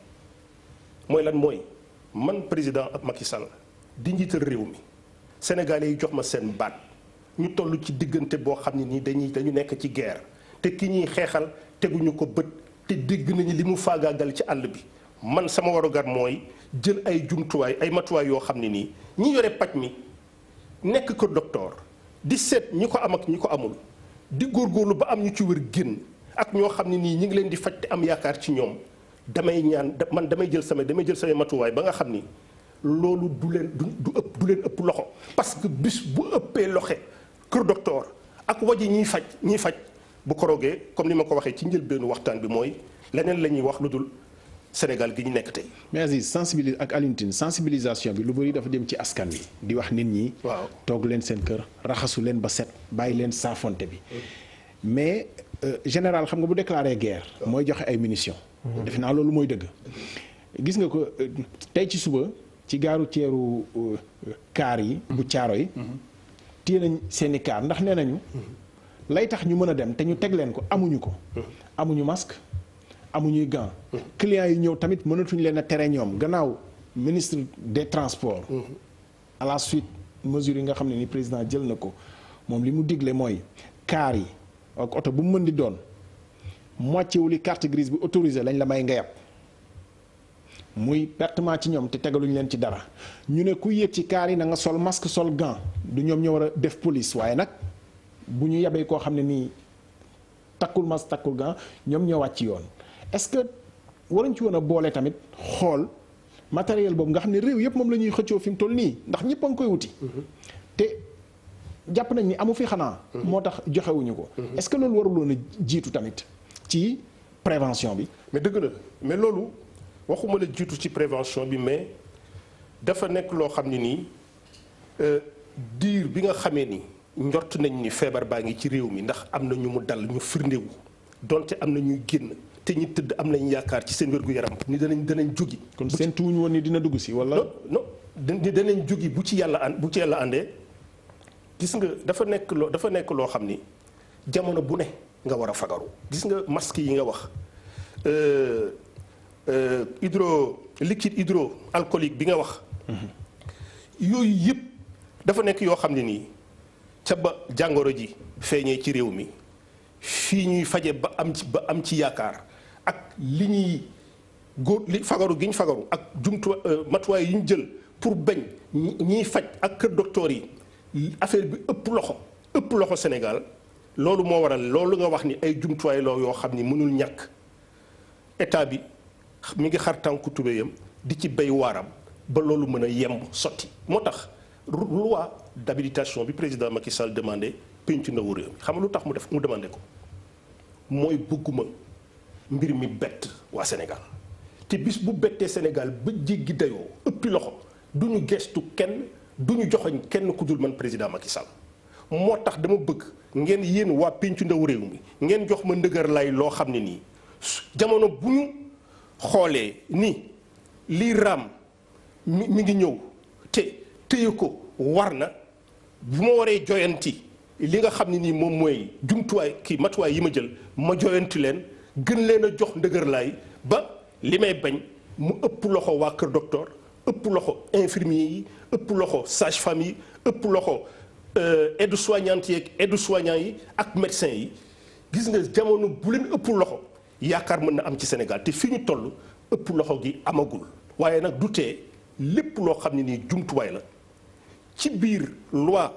mooy lan mooy man président ak Macky Sall di njiital réew mi sénégalais yi jox ma seen baat ñu toll ci diggante boo xam ne nii dañu nekk ci guerre te ki ñuy xeexal teguñu ko bët te dégg nañu li mu faagaagal ci àll bi man sama warugar mooy jël ay jumtuwaay ay matuwaay yoo xam ne nii ñi yore paj mi nekk kër docteur di seet ñi ko am ak ñi ko amul di góorgóorlu ba am ñu ci wër génn. ak ñoo xam ne nii ñi ngi leen di faj te am yaakaar ci ñoom damay jël samay matuwaay ba nga xam ni loolu du leen ëpp loxo parce que bis bu ëppee loxe kër docteur ak waji ñiy faj bu ko roogee comme ni ma ko waxee ci njëlbeenu waxtaan bi mooy leneen la ñuy wax lu dul Sénégal gi ñu nekk tey. mais Aziz sensibilisation bi lu bëri dafa dem ci askan wi di wax nit ñi. waaw toog leen seen kër raxasu leen ba set bàyyi leen saafonte bi mais. général xam nga bu déclaré guerre mooy joxe ay munitions. defe naa loolu mooy dëgg. gis nga ko tey ci suba ci gaaru ceeru kaar yi. bu caaro yi. téye nañ seeni kaar ndax nee nañu. lay tax ñu mën a dem te ñu teg leen ko amuñu ko. amuñu masque amuñuy gants. clients yi ñëw tamit mënatuñ leen a tere ñoom gannaaw ministre des transports. à la suite mesures yi nga xam ne ni président jël na ko moom li mu digle mooy kaar yi. ak oto bu mu mën di doon moitié wu li carte grise bi autorisé lañ la may nga yab muy pertement ci ñoom te tegaluñ leen ci dara ñu ne ku yéeg ci kaar yi na nga sol masque sol gant du ñoom ñoo war a def police waaye nag bu ñu yabee koo xam ne nii takkul masque takkul gant ñoom ñoo wàcc yoon est-ce que waruñ ci woon a boole tamit xool matériel boobu nga xam ne réew yëpp moom la ñuy xëccoo fi mu toll nii ndax ñëpp a ngi koy wuti. te jàpp nañ ni amu fi xanaa. moo tax joxewuñu ko. est-ce que loolu warul woon a jiitu tamit ci prévention bi. mais dëgg la mais loolu waxuma la jiitu ci prévention bi mais dafa nekk loo xam ne nii diir bi nga xamee ni njort nañ ni feebar baa ngi ci réew mi ndax am na ñu mu dal ñu firndewu donte am na ñuy génn te ñi tëdd am nañ yaakaar ci seen wér-gu-yaram ni danañ jógi. kon seen tuuñ woon ni dina dugg si wala. non danañ jógi bu ci yàlla àndee gis nga dafa nekk loo xam ni jamono bu ne nga war a fagaru. gis nga masque yi nga wax liquide hydroalcoolique bi nga wax. yooyu yëpp dafa nekk yoo xam ne nii ca ba jàngoro ji feeñee ci réew mi fii ñuy faje ba am ci yaakaar ak li ñuy fagaru gi ñu fagaru ak matuwaay yi ñu jël pour bañ ñiy faj ak kër docteur yi affaire bi ëpp loxo Sénégal loolu moo waral loolu nga wax ni ay jumtuwaay loo yoo xam ni mënul ñàkk état bi mi ngi xar tànku tubéyam di ci béy waaram ba loolu mën a yemb sotti moo tax loi d'habilitation bi président Macky Sall demandé pencu ndawu réew mi xam nga lu tax mu demandé ko mooy bëgguma mbir mi bett waa Sénégal te bis bu bettee Sénégal ba jéggi dayoo ëppi loxo du ñu gestu kenn du ñu joxoñ kenn ku dul man président Macky Sall moo tax dama bëgg ngeen yéen waa pencu ndawu réew mi ngeen jox ma ndëgër lay loo xam ne nii jamono bu ñu xoolee ni lii raam mi ngi ñëw te téye ko war na bu ma waree joyanti li nga xam ne nii moom mooy jumtuwaay matuwaay yi ma jël ma joyanti leen gën leen a jox ndëgërlaay ba li may bañ mu ëpp loxo waa kër docteur ëpp loxo infirmier yi ëpp loxo sage-femme yi ëpp loxo aide-soignante yi ak aide-soignant yi ak médecin yi gis nga jamono bu leen ëpp loxo yaakaar mën na am ci Sénégal te fi ñu toll ëpp loxo gi amagul waaye nag du tee lépp loo xam ne nii jumtuwaay la ci biir loi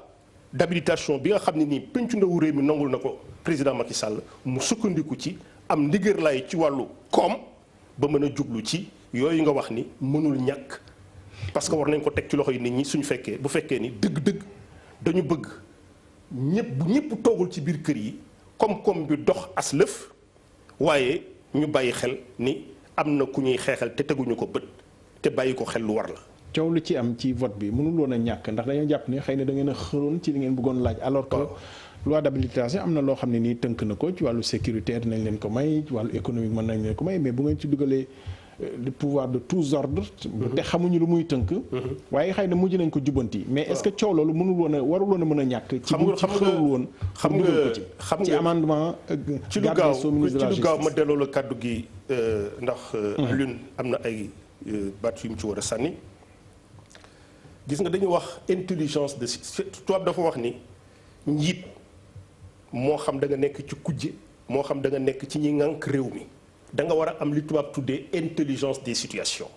d'habilitation bi nga xam ne nii pencu ndawu réew mi nangul na ko président Macky Sall mu sukkandiku ci am ndigal lay ci wàllu koom ba mën a jublu ci yooyu nga wax ni mënul ñàkk parce que war nañ ko teg ci loxo yi nit ñi suñu fekkee bu fekkee ni dëgg-dëgg dañu bëgg ñëpp toogul ci biir kër yi koom-koom bi dox as lëf waaye ñu bàyyi xel ni am na ku ñuy xeexal te teguñu ko bët te bàyyi ko xel lu war la. coow lu ci am ci vote bi mënul woon a ñàkk ndax dañoo jàpp ne xëy na da ngeen a xëroon ci li ngeen bëggoon laaj alors que loi d'habilitation am na loo xam ne nii tënk na ko ci wàllu sécuritaire dinañ leen ko may ci wàllu économique mën nañ leen ko may mais bu ngeen ci dugalee le pouvoir de tous ordres te xamuñu lu muy tënk waaye xëy na mujj nañ ko jubbanti mais est-ce que coow loolu mënul woon a warul woon a mën a ñàkk ci bu ci xërul woon xam nga ci amendement ci lu gaaw ma delloo la kàddu gi ndax l'une am na ay baat yu mu ci war a sànni gis nga dañu wax intelligence de tubaab dafa wax ni njiit moo xam da nga nekk ci kujje moo xam da nga nekk ci ñi ŋànk réew mi da nga war a am li tubaab tuddee intelligence des situations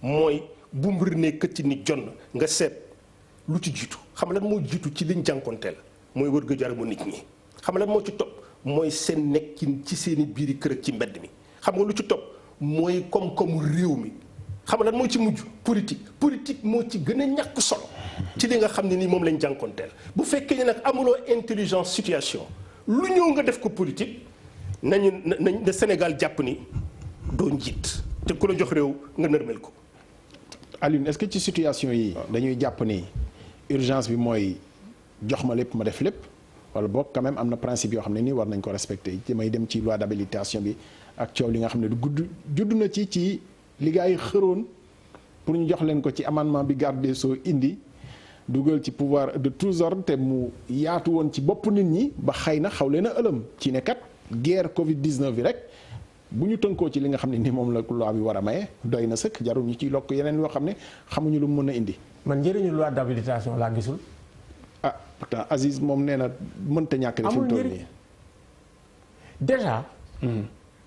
mooy bu mbir ne këcc ni jonn nga seet lu ci jiitu xam lan moo jiitu ci liñ jànkonteel mooy wër-gu-yaramu nit ñi xam lan moo ci topp mooy seen nekkin ci seeni biiri kër ak ci mbedd mi xam nga lu ci topp mooy koom-koomu réew mi xam nga lan moo ci mujj politique moo ci gën a ñàkk solo ci li nga xam ne nii moom lañ jànkonteel bu fekkee ne nag amuloo intelligence situation lu ñëw nga def ko politique nañ Sénégal jàpp ni doo njiit te ku la jox réew nga nërmel ko. Alioune est-ce que ci situation yi dañuy jàpp ni urgence bi mooy jox ma lépp ma def lépp wala boog quand même am na principe yoo xam ne nii war nañ ko respecter ci may dem ci loi d'habilitation bi ak coow li nga xam ne du judd na ci li gaa yi xëroon pour ñu jox leen ko ci amendement bi garde des Sceaux indi dugal ci pouvoir de tous ordres te mu yaatu woon ci bopp nit ñi ba xëy na xaw leen a ëlëm ci ne kat guerre Covid 19 bi rek bu ñu tënkoo ci li nga xam ne ni moom la loi bi war a maye doy na sëkk jarul ñu ciy lokk yeneen yoo xam ne xamuñu lu mu mën a indi. man njëriñu loi d'habilitation laa gisul. ah pourtant Aziz moom nee na mënta ñàkk ne fi mu toll nii. déjà.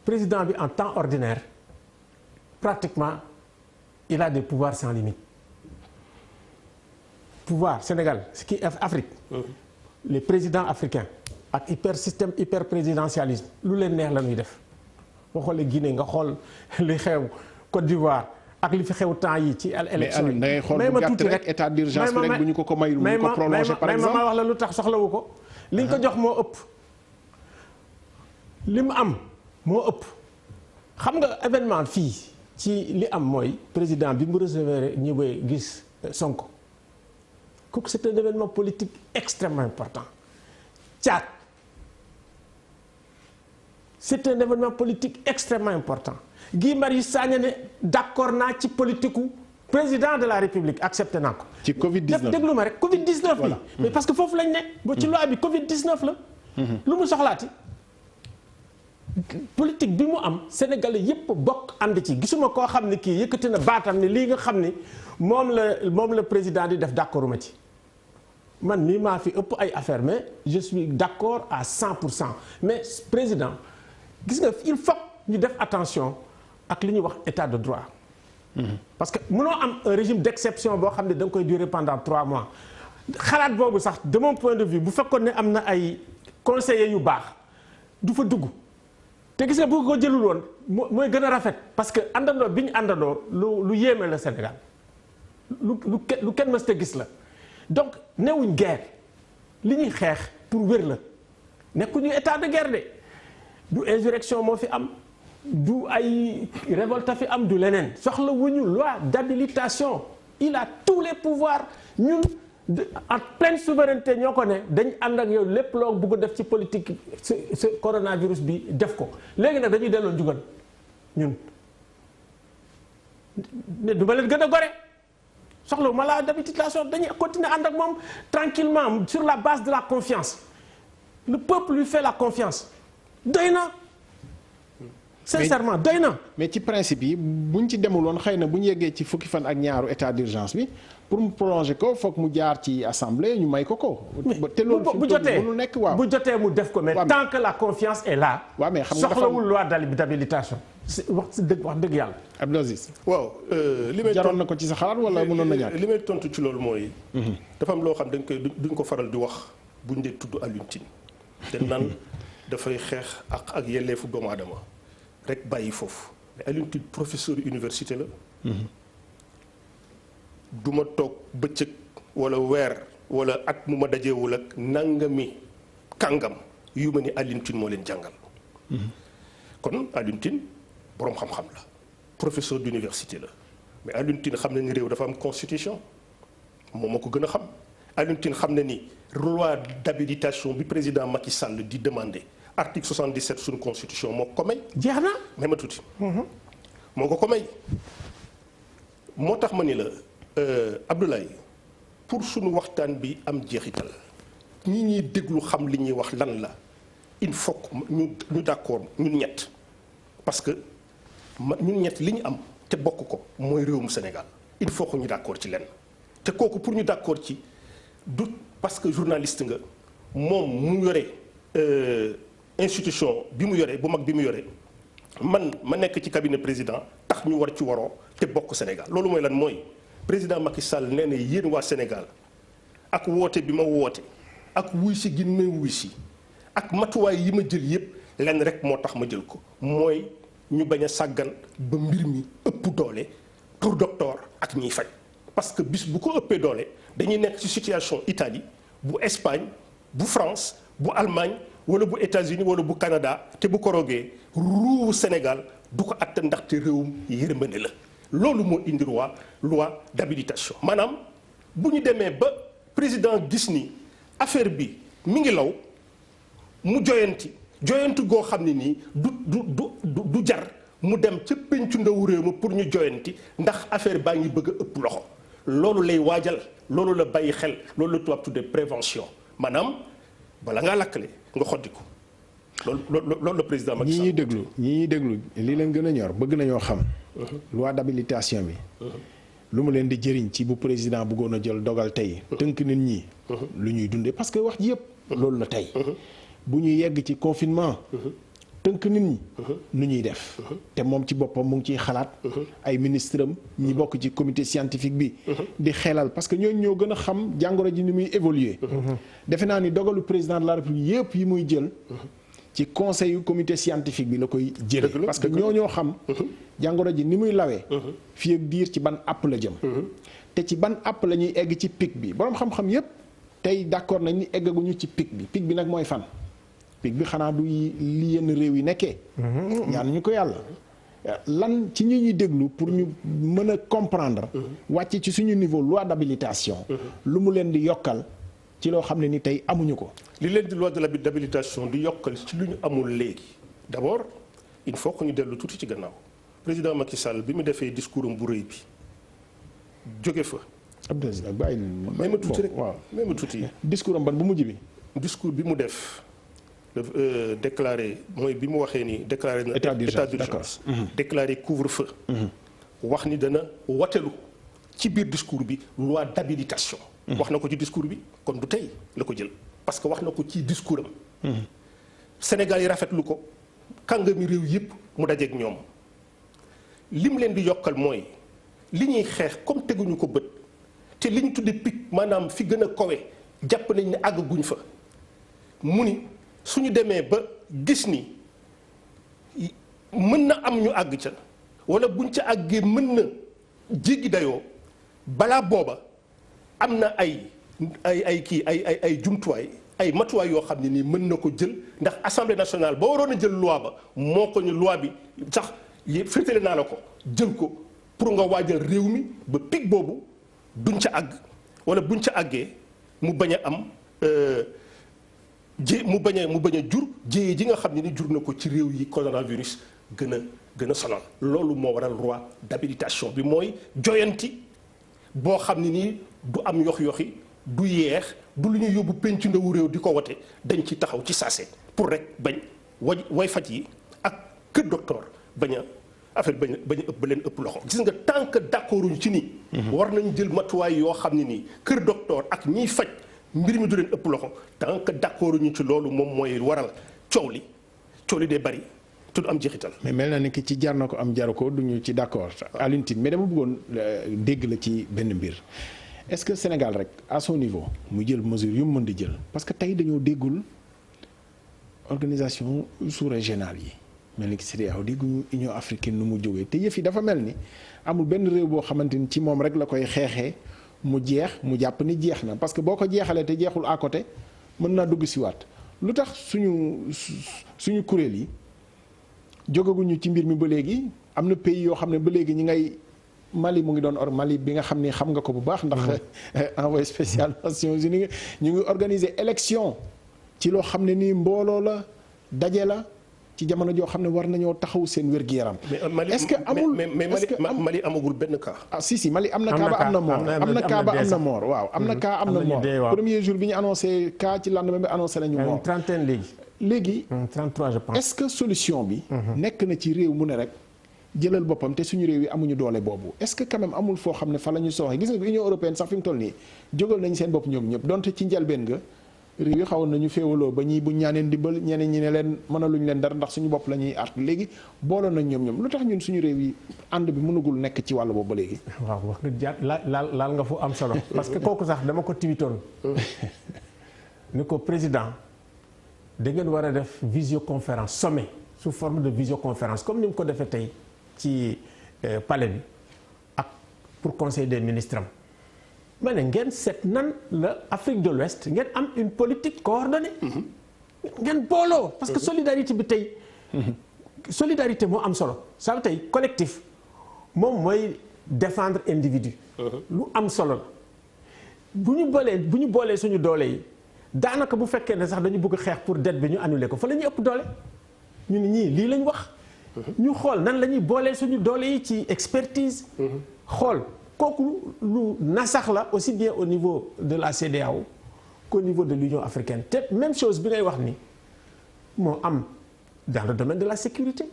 président bi en temps ordinaire pratiquement il a des pouvoirs sans limite. pouvoir Sénégal ce qui est Afrique. les présidents africains ak système hyper présidentialisme lu leen neex la ñuy def boo xoolee Guinée nga xool li xew Côte d'Ivoire ak li fi xew temps yi ci élection yi. mais Aliou da ngay xool bu gàtt rek état d'urgence bi rek bu ñu ko mayul bu ñu ko prolongé par exemple. ma wax la lu tax soxlawu ko. li ñu ko jox moo ëpp. li mu am moo ëpp. xam nga événement fii ci li am mooy président bi mu recevoir ñi bay gis Sonko. kooku c'est un événement politique extrêmement important. Tchad. C'est un événement politique extrêmement important. Guy Marius Sagna ne d'accord naa ci politique président de la République accepté naa ko. ci Covid-19 déglu ma rek Covid-19 bi. mais parce que foofu lañ ne. ba ci loi bi Covid-19 la. lu mu soxlaati. politique bi mu am Sénégalais yépp bokk ànd ci gisuma koo xam ne kii yëkkati na baatam ni lii nga xam ni moom la président di def d'accord ma ci. man mii maa fi ëpp ay affaires mais je suis d'accord à 100%. mais président gis nga il faut ñu def attention ak li ñuy wax état de droit. parce que mënoo am un régime d'exception boo xam ne da nga koy durer pendant 3 mois. xalaat boobu sax de mon point de vue bu fekkoon ne am na ay conseillers yu baax du fa dugg te gis nga bu ko jëlul woon mooy gën a rafet parce que àndandoo bi ñu àndandoo lu yéeme la Sénégal lu kenn mës ta gis la. donc newuñ guerre li ñuy xeex pour wér la nekkuñu état de guerre de du insurrection moo fi am du ay révolte fi am du leneen soxla wuñu loi d'habilitation il a tous les pouvoirs ñun en pleine souveraineté ñoo ko ne dañ ànd ak yow lépp loo bëgg def ci politique ce coronavirus bi def ko léegi nag dañuy delloo njugal ñun ne du ma leen gën a gore soxla ma la d'habilitation dañuy continuer ànd ak moom tranquillement sur la base de la confiance le peuple lui fait la confiance doy na sincèrement doy na. mais ci principe yi buñ ci demul woon xëy na bu ñu yeggee ci fukki fan ak ñaaru état d'urgence bi pour mu prolonger ko foog mu jaar ci assemblée ñu may ko ko. te loolu bu jotee mënul nekk waaw. bu jotee mu def ko mais tant que la confiance est là. waaw mais xam nga soxlawul loi d'habilitation. wax dëgg yàlla. Abdou Aziz. waaw li may jaroon na ko ci sa xalaat wala mënoon na ñàkk. li may tontu ci loolu mooy. dafa am loo xam duñ ko faral di wax buñ dee tudd Alioune Tine. te naan dafay xeex ak yelleefu doomu aadama rek bàyyi foofu mais Alioune Tine professeur université la. du ma toog bëccëg wala weer wala at mu ma dajeewul ak nangami kàngam yu ma ni Alioune Tine moo leen jàngal. kon Alioune Tine boroom xam-xam la professeur d'université la mais Alioune Tine xam na ni réew dafa am constitution moom moo ko gën a xam Alioune Tine xam na ni loi d'habilitation bi président Macky Sall di demander article 77 suñu constitution moo ko may. jeex na may ma tuuti. moo ko may. moo tax ma ni la Abdoulaye pour suñu waxtaan bi am jeexital ñi ñuy déglu xam li ñuy wax lan la il faut que ñu d'accord ñun ñett parce que ñun ñett li ñu am te bokk ko mooy réewum Sénégal il faut que ñu d'accord ci lenn te kooku pour ñu d'accord ci du parce que journaliste nga moom mu yore institution bi mu yore bu mag bi mu yore man ma nekk ci cabinet président tax ñu war ci waroo te bokk Sénégal loolu mooy lan mooy président Macky Sall nee na yéen waa Sénégal ak woote bi ma woote ak wuy si gi may wuy si ak matuwaay yi ma jël yépp lenn rek moo tax ma jël ko mooy ñu bañ a sàggan ba mbir mi ëpp doole pour docteur ak ñiy faj parce que bis bu ko ëppee doole dañuy nekk ci situation Italie bu Espagne bu France bu Allemagne wala bu États-Unis wala bu Canada te bu ko rogee ruuwu Sénégal du ko atta ndaxte réewum yërmande la loolu moo indi loi d'habilitation maanaam bu ñu demee ba président gis ni affaire bi mi ngi law mu joyanti goo xam ne nii du jar mu dem ca pencu ndaw réew ma pour ñu joyanti ndax affaire baa ngi bëgg a ëpp loxo loolu lay waajal loolu la bàyyi xel loolu la tubaab tuddee prévention maanaam bala ngaa lakkale nga xoddi ko loolu la président Macky Sall ñi ñuy déglu li leen gën a ñor bëgg nañoo xam loi d'habilitation bi lu mu leen di jëriñ ci bu président bëggoon a jël dogal tey tënk nit ñi lu ñuy dundee parce que wax ji yëpp loolu la tey bu ñuy yegg ci confinement tënk nit ñi nu ñuy def te moom ci boppam mu ngi ciy xalaat ay ministre am ñi bokk ci comité scientifique bi di xelal parce que ñooñu ñoo gën a xam jàngoro ji ni muy évoluer defe naa ni dogalu président de la république yëpp yi muy jël ci conseil yu comité scientifique bi la koy jële parce que ñoo xam jàngoro ji ni muy lawee fii ak diir ci ban àpp la jëm te ci ban àpp la ñuy egg ci pic bi boroom xam-xam yépp tey d'accord nañ ni eggaguñu ci pic bi nag mooy fan pic bi xanaa du li yenn réew yi nekkee ñaan ñu ko yàlla lan ci ñi ñuy déglu pour ñu mën a comprendre wàcc ci suñu niveau loi d'habilitation lu mu leen di yokkal ci loo xam ne ni tey amuñu ko li leen di loi d'habilitation di yokkal ci lu ñu amul léegi d'abord il faut que ñu dellu tuuti ci gannaaw président Macky Sall bi mu defee discours am bu rëy bi jóge fa may ma tuuti rek waaw may ma tuuti discours am ban bu mujj bi discours bi mu def déclaré mooy bi mu waxee ni déclaré na état d'urgence déclaré couvre-feu wax ni dana watelu ci biir discours bi loi d'habilitation wax na ko ci discours bi kon du tey la ko jël parce que wax na ko ci discours am Sénégal yi rafetlu ko kàngami réew yëpp mu dajeeg ñoom lim leen di yokkal mooy li ñuy xeex comme teguñu ko bët te li ñu tudde pic maanaam fi gën a kawe jàpp nañ ne àgguñ fa mu ni suñu demee ba gis ni mën na am ñu àgg ca wala buñ ca àggee mën na jéggi dayoo balaa booba am na ay jumtuwaay ay matuwaay yoo xam ne nii mën na ko jël ndax assemblée nationale ba waroon a jël loi ba moo ko ñu loi bi sax féetale naa la ko jël ko pour nga waajal réew mi ba pic boobu duñ ca àgg wala buñ ca àggee mu bañ a am mu bañ a jur jéyee ji nga xam ne ni jur na ko ci réew yi coronavirus gën a sonal loolu moo waral loi d'habilitation bi mooy joyanti boo xam ne nii du am yox-yoxi du yeex du lu ñuy yóbbu penc ndawu réew di ko wote dañ ci taxaw ci saase pour rek bañ way faj yi ak kër docteur bañ a affaire bañ a ëpp ba leen ëpp loxo gis nga tant que d'accorduñ ci nii war nañ jël matuwaay yoo xam ne nii kër docteur ak ñiy faj mbir mi du leen ëpp loxo tant que d'accorduñu ci loolu moom mooy waral coow li day bari te du am jeexital. mais mel na ni ki ci jar na ko am jaru ko duñu ci d'accord Alioune Tine mais dama bëggoon dégg la ci benn mbir est-ce que Sénégal rek à son niveau mu jël mesure yu mu mën di jël parce que tey dañoo déggul organisation sous-régionale yi mel ni ki CEDEAO dégguñu Union africaine nu mu jógee te yëf yi dafa mel ni amul benn réew boo xamante ni ci moom rek la koy xeexee mu jeex mu jàpp ni jeex na parce que boo ko jeexalee te jeexul à côté mën naa dugg si waat lu tax suñu kuréel yi jógaguñu ci mbir mi ba léegi am na pays yoo xam ne ba léegi ñi ngay Mali mu ngi doon Mali bi nga xam ni xam nga ko bu baax ndax envoyé spécial Nations Unies ñu ngi organiser élection ci loo xam ne nii mbooloo la daje la ci jamono joo xam ne war nañoo taxaw seen wér-gu-yaram. est-ce que amul Mali amagul benn cas. ah si Mali am na cas ba am na mort am na cas ba am na mort waaw am na cas am na mort premier jour bi ñu annoncé cas ci lendemain bi annoncé nañu mort. 31 léegi 33 je pense. est-ce que solution bi. nekk na ci réew mu ne rek jëlal boppam te suñu réew yi amuñu doole boobu est-ce que quand même amul foo xam ne fa la ñu sooxee gis nga Union européenne sax fi mu toll nii jógal nañu seen bopp ñoom ñëpp donte ci njëlbeen nga. réew yi xawoon nañu féewaloo ba ñii bu ñaaneen ndimbal ñeneen ñi ne leen mënaluñ leen dara ndax suñu bopp la ñuy artu léegi booloon nañ ñoom lu tax ñun suñu réew yi ànd bi mënugul nekk ci wàll boobu ba léegi. waaw wax nga jaar laal nga fu am solo. parce que kooku sax dama ko tiwitoon ni ko président da ngeen war a def visioconférence sommet sous forme de visioconférence comme ni mu ko defee tey ci palais bi ak pour conseil des ministres am. ma ne ngeen seet nan la Afrique de l'Ouest ngeen am une politique coordonnée. ngeen booloo. parce que solidarité bi tey. solidarité moo am solo. ça veut tey collectif moom mooy défendre individu. lu am solo la bu ñu boolee suñu doole yi daanaka bu fekkee ne sax dañu bëgg xeex pour dette bi ñu annuler ko fa la ñuy ëpp doole. ñu ne ñii lii lañ wax. ñu xool nan la ñuy boolee suñu doole yi ci expertise. xool. kooku lu nasax la aussi bien au niveau de la CEDEAO qu'au niveau de l'Union africaine te même chose bi ngay wax ni moo am dans le domaine de la sécurité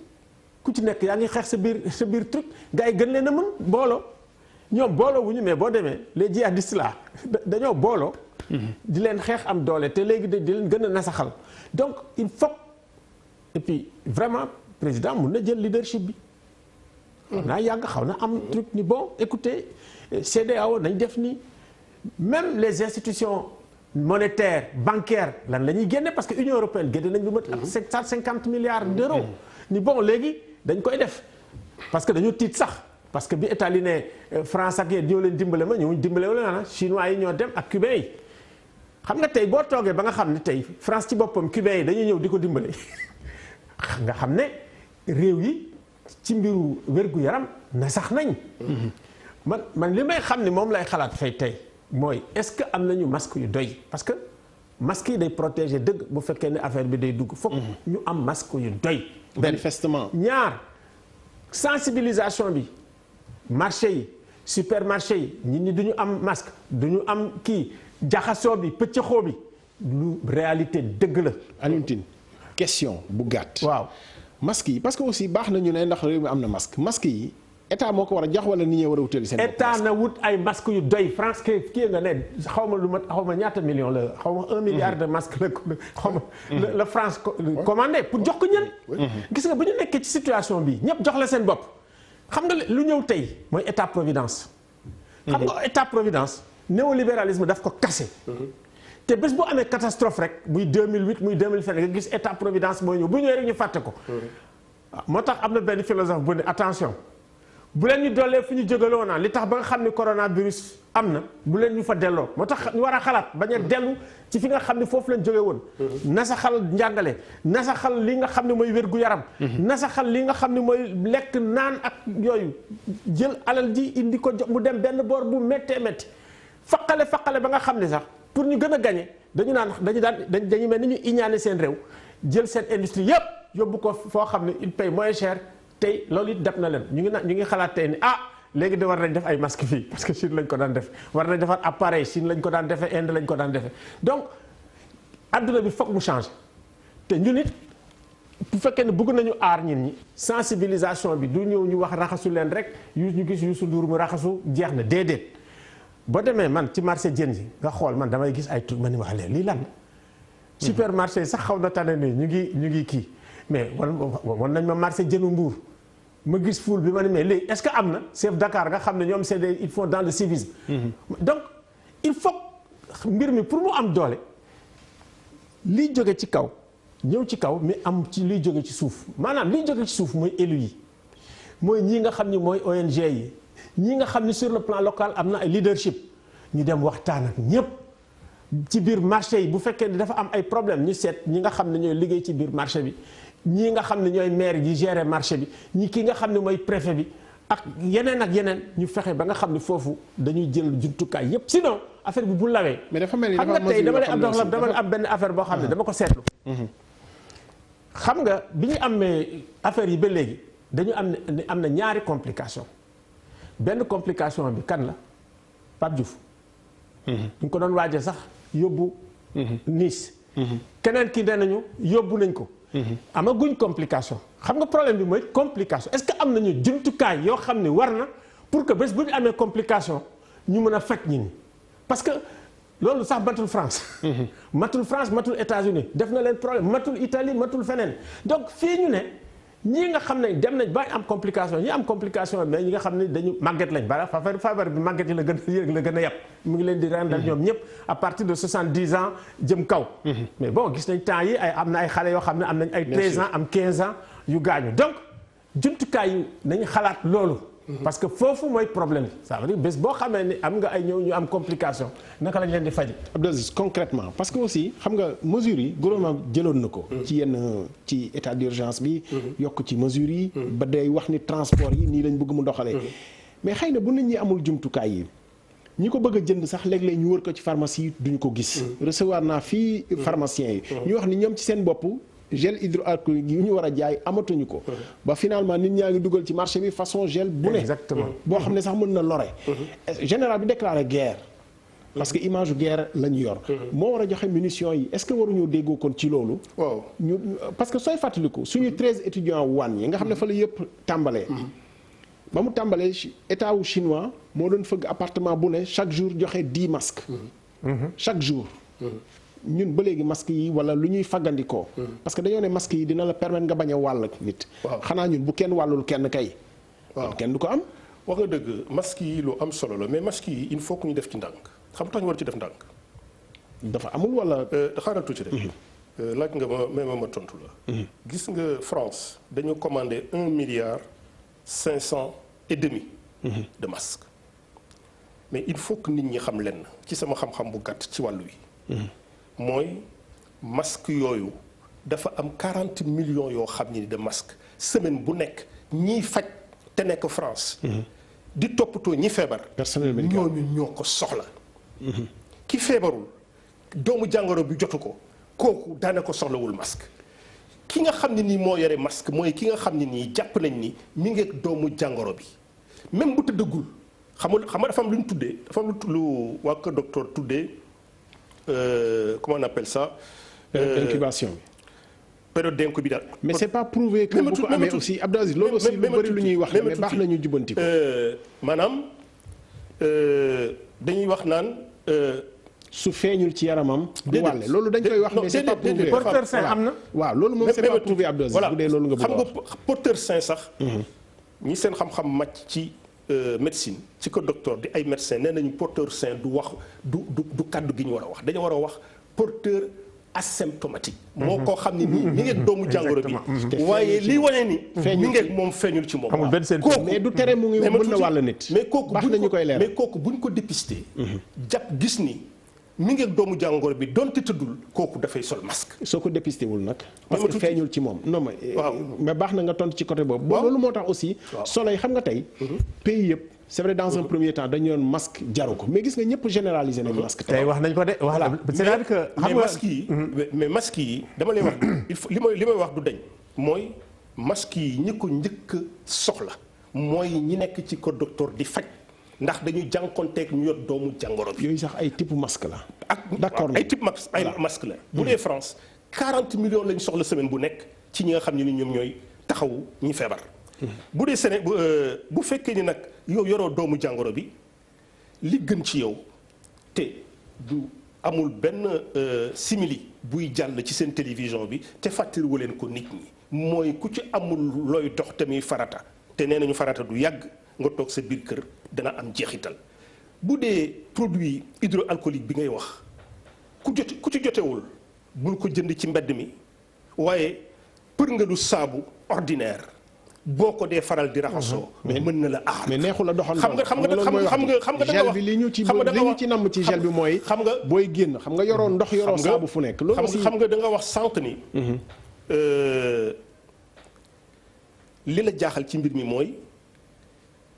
ku ci nekk yaa ngi xeex sa biir truc gars yi gën leen a mën booloo ñoom booloo wu ñu mais boo demee les djihadistes là dañoo booloo di leen xeex am doole te léegi di leen gën a nasaxal donc il faut et puis vraiment président mun na jël leadership bi naa yàgg xaw na am truc ni bon écoutez CEDEAO nañ def ni même les institutions monétaire bancaire lan la ñuy génne parce que Union européenne génne nañ lu mat 750 milliards d'euros ni bon léegi dañ koy def parce que dañu tiit sax parce que bi état li ne France ak yéen ñoo leen dimbale ma ñëwuñ dimbale wala na chinois yi ñoo dem ak cubains yi xam nga tey boo toogee ba nga xam ne tey France ci boppam cubains yi dañuy ñëw di ko dimbale nga xam ne réew yi ci mbiru wér-gu-yaram na sax nañ man li may xam ne moom lay xalaat fay tey mooy est-ce que am nañu masque yu doy parce que masque yi day protéger dëgg bu fekkee ne affaire bi day dugg foog ñu am masque yu doy manifestement ñaar sensibilisation bi marché yi supermarché yi nit ñi duñu am masque duñu am kii jaxasoo bi pëccëxoo bi lu réalité dëgg la. Alioune Tine question bu gàtt. waaw masque yi parce que aussi baax na ñu ne ndax réew mi am na masque masque yi état moo ko war a jox wala nit ñi war a wutali seen bopp. état na wut ay masque yu doy France kii nga ne xaw ma lu mat xaw ma ñaata million la xaw ma 1 milliard de masque la xaw ma la France commandé pour jox ko ñen gis nga bu ñu nekkee ci situation bi ñëpp jox la seen bopp xam nga lu ñëw tey mooy état providence. xam nga état providence néolibéralisme daf ko kase. te bés bu amee catastrophe rek muy 2008 muy 2007 nga gis état providence mooy ñëw bu ñëwee rek ñu fàtte ko. moo tax am na benn philosophe bu ne attention bu leen ñu dollee fi ñu jógaloo naan li tax ba nga xam ne coronavirus am na bu leen ñu fa delloo moo tax ñu war a xalaat bañ a dellu ci fi nga xam ne foofu lañ jóge woon. nasaxal njàngale nasaxal li nga xam ne mooy wér-gu-yaram. nasaxal li nga xam ne mooy lekk naan ak yooyu jël alal ji indi ko mu dem benn boor bu méttee métti faqale ba nga xam ne sax. pour ñu gën a gagné dañu mel ni ñu iñaane seen réew jël seen industrie yëpp yóbbu ko foo xam ne il paye moins cher tey loolu it def na leen ñu ngi xalaat tey ni léegi de war nañ def ay masque fii parce que Chine lañ ko daan def war nañ defar appareil Chine lañ ko daan defee Inde lañ ko daan defee donc adduna bi foog mu changer te ñun it bu fekkee ne bëgg nañu aar ñin ñi sensibilisation bi du ñëw ñu wax raxasu leen rek ñu gis Youssou Ndour mu raxasu jeex na déedéet. boo demee man ci marché jën yi nga xool man damay gis ay truc ma ni wax leen lii lan supermarché yi sax xaw na tane nii ñu ngi kii mais wan nañ ma marché jënu Mbour ma gis foule bi ma ni mais léegi est-ce que am na chef Dakar nga xam ne ñoom c'est des ils font dans le civisme donc il faut mbir mi pour mu am doole liy jóge ci kaw ñëw ci kaw mais am ci liy jóge ci suuf maanaam liy jóge ci suuf mooy élu yi mooy ñii nga xam ni mooy ONG yi ñi nga xam ni sur le plan local am na ay leadership ñu dem waxtaan ak ñëpp ci biir marché yi bu fekkee ni dafa am ay problème ñu seet ñi nga xam ne ñooy liggéey ci biir marché bi ñii nga xam ne ñooy maire yi gérer marché bi ñi ki nga xam ne mooy préfet bi ak yeneen ñu fexe ba nga xam ne foofu dañuy jël jumtukaay yépp sinon affaire bi bu lawee. mais dafa mel ni xam nga tey dama am benn affaire boo xam ne dama ko seetlu. xam nga bi ñu amee affaire yi ba léegi dañu am na ñaari complication benn complication bi kan la Pape Diouf. ñu ko doon waajee sax yóbbu. Nice. keneen ki danañu yóbbu nañ ko. amaguñ complication xam nga problème bi mooy complication est-ce que am nañu jumtukaay yoo xam ne war na pour que bés bu ñu amee complication ñu mën a faj ñi ni parce que loolu sax matul France. matul France matul États-Unis def na leen problème matul Italie matul feneen donc fii ñu ne. ñii nga xam ne dem nañ ba am complication ñi am complication mais ñi nga xam ne dañu màgget lañ bara feebar bi màgget yi la gën a yàpp mu ngi leen di rendal ñoom ñëpp à partir de 70 ans jëm kaw mais bon gis nañ temps yi am na ay xale yoo xam ne am nañ ay 13 ans am 15 ans yu gaañu donc jumtukaay yu nañu xalaat loolu parce que foofu mooy problème bi ça veut dire bés boo xamee ni am nga ay ñëw ñu am complication naka lañ leen di faje Abdou Aziz concrètement parce que aussi xam nga mesures yi gouvernement jëloon na ko ci état d'urgence bi yokk ci mesures yi ba day wax ni transport yi nii lañ bëgg mu doxalee mais xëy na bu nit ñi amul jumtukaay yi ñi ko bëgg a jënd sax léeg-léeg ñu wër ko ci pharmacie yi duñu ko gis recevoir naa fii pharmaciens yi ñu wax ni ñoom ci seen bopp gel hydroalcoolique yi ñu war a jaay amatuñu ko ba finalement nit ñaa ngi dugal ci marché bi façon gel bu ne exactement boo xam ne sax mën na lore général bi déclaré guerre parce que image guerre la ñu yor moo war a joxe munitions yi est-ce que waruñoo déggoo kon ci loolu waaw ñu parce que sooy fàttaliku suñu 13 étudiants wan yi nga xam ne fa la yëpp tàmbalee ba mu tàmbalee état wu chinois moo doon fëgg appartement bu ne chaque jour joxe 10 masques chaque jour ñun ba léegi masques yi wala lu ñuy faggandikoo parce que dañoo ne masques yi dina la permettre nga bañ a wàll nit xanaa ñun bu kenn wàllul kenn kay waaw kenn du ko am wax nga dëgg masques yi lu am solo la mais masques yi il faut que ñu def ci ndànk xam tax ñu war ci def ndànk dafa amul wala. xaaral tuuti rek. laaj nga ma tontu la. gis nga France dañu commandé 1,5 milliard de masques. mais il faut que nit ñi xam lenn ci sama xam-xam bu gàtt ci wàllu wi. mooy masque yooyu dafa am 40 millions yoo xam ni de masques semaine bu nekk ñiy faj te nekk France. di toppatoo ñi feebar. personnel médical ñooñu ñoo ko soxla. ki feebarul doomu jàngoro bi jotu ko kooku daanaka soxlawul masque. ki nga xam ne nii moo yore masque mooy ki nga xam ne nii jàpp nañ ni mi ngi ak doomu jàngoro bi même bu tëddagul xam nga dafa am lu ñu tuddee dafa am lu waa kër docteur tuddee comment on appelle ça. incubation bi. période d'incubation. mais c'est pas prouvé que bu ko amee aussi Abdou Aziz loolu aussi lu bëri lu ñuy wax la mais baax nañu jubbanti ko. maanaam dañuy wax naan. su feeñul ci yaramam. du wàlle loolu dañ koy wax mais c'est pas prouvé. porteur sain am na. waaw loolu moom c'est pas prouvé Abdou Aziz bu dee loolu nga bëgg a wax. xam nga porteur sain sax. ñi seen xam-xam màcc ci médecine ci ko docteur di ay médecin nee nañu porteur sain du wax du kàddu gi ñu war a wax dañu war a wax porteur asymptomatique. moo koo xam ne nii mi ngi ak doomu jàngoro bi. waaye li wane ni. mi ngi ak moom feeñul ci moom. amul benn seen kooku mais du tere mu ngi mën na wàll nit. mais kooku baax nañu koy leeral mais kooku buñ ko dépister. jàpp gis ni. mi ngi ak doomu jàngoro bi donte tëddul kooku dafay sol masque. soo ko dépisté wul nag. parce que feeñul ci moom non mais baax na nga tontu ci côté boobu. waaw loolu moo tax aussi. solo yi xam nga tey. pays yëpp c'est vrai dans un premier temps dañu doon masque jaru ko mais gis nga ñëpp généraliser nañ masque. tey wax nañ ko de voilà c'est-à-dire que. mais masque yi mais masque yi dama lay wax il faut li may wax du dañ. mooy masque yi ñi ko njëkk soxla mooy ñi nekk ci ko docteur di faj. ndax dañuy jànkonteeg ñu yor doomu jàngoro bi. yooyu sax ay type masque la. d'accord ay type masque la. bu dee France 40 millions lañ soxla semaine bu nekk ci ñi nga xam ne ni ñoom ñooy taxawu ñi feebar. bu dee Séné bu fekkee ni nag yow yoroo doomu jàngoro bi li gën ci yow te du amul benn simili buy jàll ci seen télévision bi te fàttaliwu leen ko nit ñi mooy ku ci amul looy dox tamit farata te nee nañu farata du yàgg. nga toog sa biir kër dana am jeexital bu dee produit hydroalcoolique bi ngay wax ku ci jotewul bul ko jënd ci mbedd mi waaye për nga lu saabu ordinaire boo ko dee faral di raxasoo. mën na la aar. mais neexul a doxal xam nga gel bi li ñu ci namm ci gel bi mooy. xam nga booy génn xam nga yoroo ndox yoroo saabu fu nekk. loolu aussi xam nga da nga wax sànq ni. li la jaaxal ci mbir mi mooy.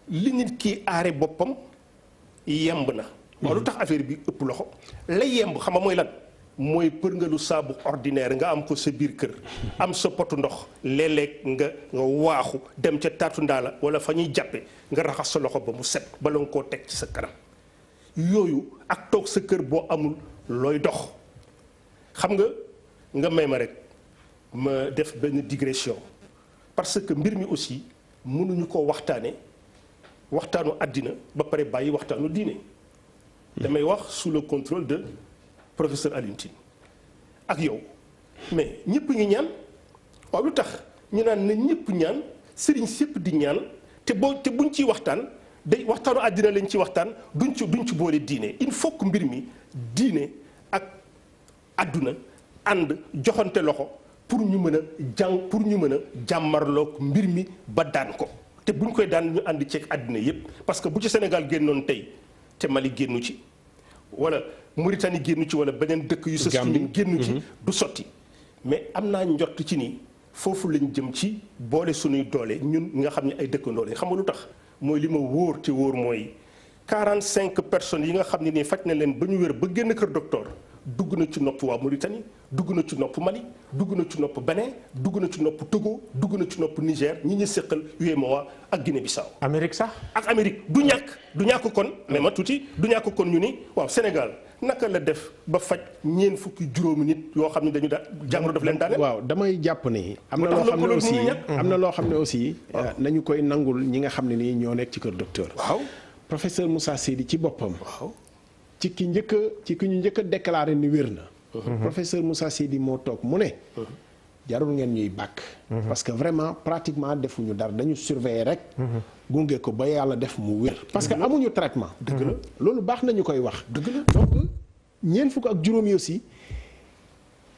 li nit ki aare boppam yemb na. waaw lu tax affaire bi ëpp loxo. la yemb xam nga mooy lan mooy për nga lu saabu ordinaire nga am ko sa biir kër. am sa potu ndox léeg-léeg nga waaxu dem ca taatu ndaala wala fa ñuy jàppe nga raxas sa loxo ba mu set bala nga koo teg ci sa kanam. yooyu ak toog sa kër boo amul looy dox xam nga may ma rek ma def benn digression parce que mbir mi aussi mënuñu ko waxtaane waxtaanu àddina ba pare bàyyi waxtaanu diine. damay wax sous le contrôle de professeur Alioune Tine ak yow mais ñëpp ngi ñaan waaw lu tax ñu naan na ñëpp ñaan sëriñ sépp di ñaan te buñ ciy waxtaan day waxtaanu àddina lañ ci waxtaan duñ ci boole diine il faut que mbir mi diine ak àdduna ànd joxante loxo pour ñu mën a jàmmarloog mbir mi ba daan ko. te bu ñu koy daan ñu ànd ceeg àddina yépp parce que bu ci Sénégal génnoon tey te Mali génnu ci wala Mauritanie génnu ci wala beneen dëkk yu sës ci ñun génnu ci du sotti mais am naa njort ci ni foofu lañ jëm ci boole suñuy doole ñun nga xam ne ay dëkkandoo lañ xam nga lu tax mooy li ma wóor te wóor mooy 45 personnes yi nga xam ne nii faj na leen ba ñu wér ba génn kër docteur dugg na ci nopp waa Mauritanie dugg na ci nopp Mali dugg na ci nopp Bénin dugg na ci nopp Togo dugg na ci nopp Niger ñi ñu séqal UEMOA ak Guinée-Bissau. Amérique sax. ak Amérique du ñàkk kon mais ma tuuti du ñàkk kon ñu ni waaw Sénégal naka la def ba faj ñeent fukki juróomi nit yoo xam ne dañu jàngoro daf leen daaneel. waaw damay jàpp ni. am na loo xam ne aussi nañu koy nangul ñi nga xam ne nii ñoo nekk ci kër docteur. waaw professeur Moussa Seydi ci boppam. waaw. ci ki ñu njëkk a déclaré ni wér na. professeur Moussa Seydi moo toog mu ne. jarul ngeen ñuy bàkk. parce que vraiment pratiquement defuñu dara dañu surveiller rek. gunge ko ba yàlla def mu wér. parce que amuñu traitement. dëgg la loolu baax nañu koy wax. dëgg la donc ñeent fukk ak juróom yi aussi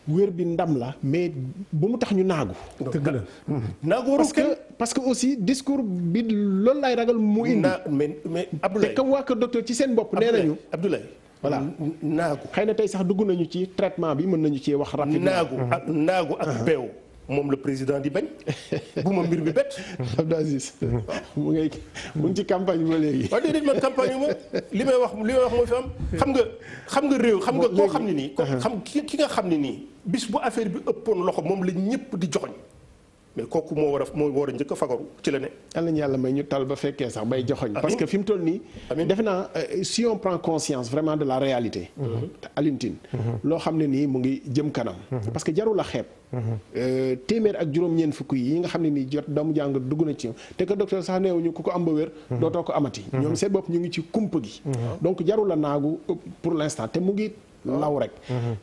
wér bi ndam la mais bu mu tax ñu naagu. dëgg la naagu parce que aussi discours bi loolu laay ragal mu indi. mais Abdoulaye te comme waa Kër Docteur ci seen bopp. nee nañu Abdoulaye voilà naagu. xëy na tey sax dugg nañu ci traitement bi mën nañu cee wax rapidement. naagu ak beew moom le président di bañ bu ma mbir bi bett. Abdou Aziz mu ngi ci campagne bi ba léegi. waaw déedéet man campagne bi li may wax moo fi am. xam nga réew xam nga koo xam ne nii. ki nga xam ne nii bis bu affaire bi ëppoon loxo moom la ñëpp di joxoñ mais kooku moo war a njëkk a fagaru ci la ne. yal nañu yàlla may ñu tal ba fekkee sax bay joxoñ. parce que fi mu toll nii. defe naa si on prend conscience vraiment de la réalité. Alioune Tine loo xam ne nii mu ngi jëm kanam. parce que jarul a xeeb. téeméer ak juróom-ñeent fukk yi nga xam ne nii jot doomu jàng dugg na ci ñoom te que docteur sax neewuñu ku ko am ba wér. dootoo ko amati. ñoom seen bopp ñu ngi ci kumpa gi. donc jarul a naagu pour l'instant te mu ngi. law rek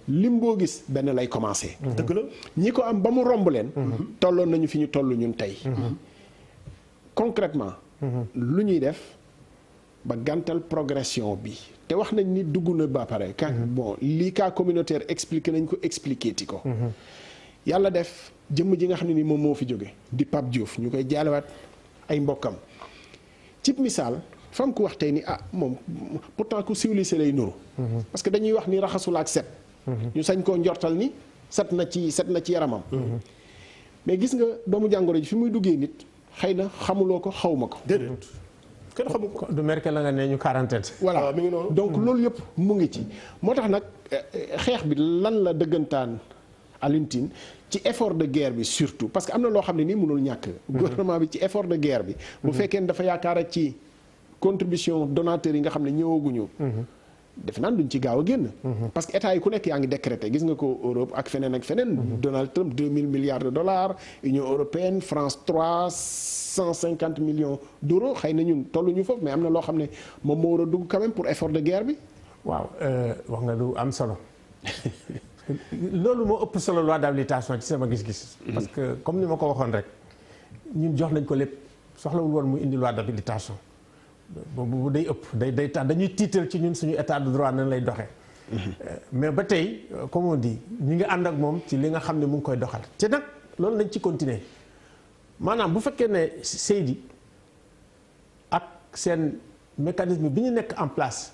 lim boo gis benn lay commencé. dëgg la ñi ko am ba mu romb leen. tolloon nañu fi ñu toll ñun tey. concrètement lu ñuy def ba gàntal progression bi te wax nañ ni dugg na ba pare. bon lii cas communautaire expliqué nañ ko expliqué ti ko. yàlla def jëmm ji nga xam ne ni moom moo fi jóge di Pape Diouf ñu koy jaalewaat ay mbokkam cib misaal. fam ku wax tey ni moom pourtant ku civilisé lay nuru. parce que dañuy wax ni raxasul ak set. ñu sañ koo njortal ni set na ci yaramam. mais gis nga doomu jàngoro ji fi muy duggee nit xëy na xamuloo ko xawma ko. déedéet kenn xamu ko. du merke la nga ne ñu quarantaine. voilà mi ngi noonu. donc loolu yëpp mu ngi ci. moo tax nag xeex bi lan la dëggantaan Alioune Tine ci effort de guerre bi surtout parce que am na loo xam ne nii mënul ñàkk. gouvernement bi ci effort de guerre bi. bu fekkee ne dafa yaakaar ci. contribution donateurs yi nga xam ne ñëwaguñu. defe naan duñ ci gaaw a génn. parce que état yi ku nekk yaa ngi décrété gis nga ko Europe ak feneen ak feneen. Donald Trump 2000 milliards de dollars Union européenne France 350 millions d'euros xëy na ñun tolluñu foofu mais am na loo xam ne moom moo war a dugg quand même pour effort de guerre bi. waaw wax nga lu am solo loolu moo ëpp solo loi d'habilitation ci sama gis-gis. parce que comme ni ma ko waxoon rek ñun jox nañ ko lépp soxlawul woon mu indi loi d'habilitation. boobu day ëpp day tax dañuy tiital ci ñun suñu état de droit nan lay doxee. mais ba tey comme on dit ñi ngi ànd ak moom ci li nga xam ne mu ngi koy doxal. te nag loolu nañ ci continuer maanaam bu fekkee ne Seydi ak seen mécanisme bi ñu nekk en place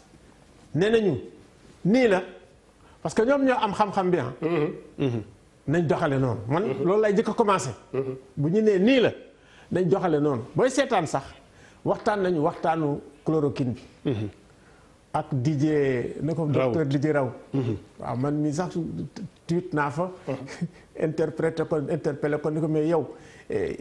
nee nañu nii la parce que ñoom ñoo am xam-xam bi nañ doxale noonu. man loolu lay jëkk a commencé. bu ñu nee nii la nañ doxale noonu booy seetaan sax. waxtaan nañu waxtaanu chloroquine bi. ak Didier na ko docteur Didier Raw. waaw man mii sax tuit naa fa. interpellé ko ni ko mais yow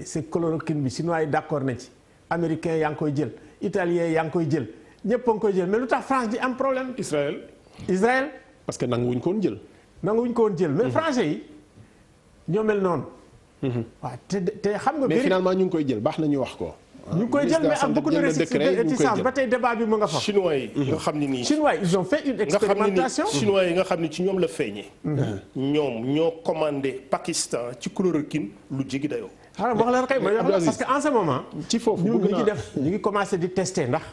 c'est chloroquine bi chinois yi d'accord nañ ci. américain yaa ngi koy jël italien yaa ngi koy jël ñëpp a ngi koy jël mais lu tax France di am problème. Israël. parce que nanguwuñ ko woon jël. nanguwuñ ko woon jël mais français yi ñoo mel noonu. waaw te xam nga. mais finalement ñu ngi koy jël baax na ñu wax ko. ñu ngi koy jël mais am beaucoup de réticence ba tey débat bi mu nga fa. chinois yi nga xam ne nii. chinois ils ont fait une expérimentation. chinois yi nga xam ne ci ñoom la feeñee. ñoom ñoo commandé Pakistan ci chloroquine lu jéggi dayoo. xaaral ma wax la kay ma wax la parce que en ce moment. ci foofu ñu ngi def ñu ngi commencé di tester ndax.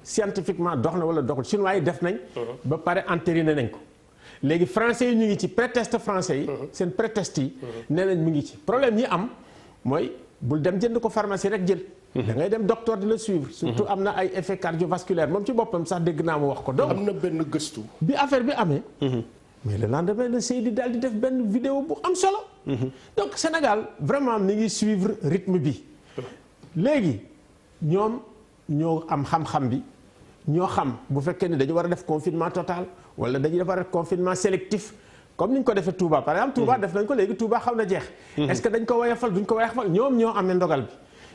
scientifiquement dox na wala doxul chinois yi def nañ. ba pare entériné nañ ko. léegi français yi ñu ngi ci pré-test français yi. seen pré-test yi. nee nañ mu ngi ci problème yi am mooy bul dem jënd ko pharmacie rek jël. da ngay dem docteur di la suivre. surtout am na ay effets cardiovasculaires moom ci boppam sax dégg naa mu wax ko. donc am na benn gëstu. bi affaire bi amee. mais le lendemain le Seydi daal di def benn vidéo bu am solo. donc Sénégal vraiment mi ngi suivre rythme bi. léegi ñoom ñoo am xam-xam bi ñoo xam bu fekkee ne dañu war a def confinement total wala dañuy war a def confinement sélectif. comme ni ñu ko defee Touba par exemple Touba def nañ ko léegi Touba xaw na jeex. est-ce que dañ ko woyofal duñ ko woyofal ñoom ñoo amee ndogal bi.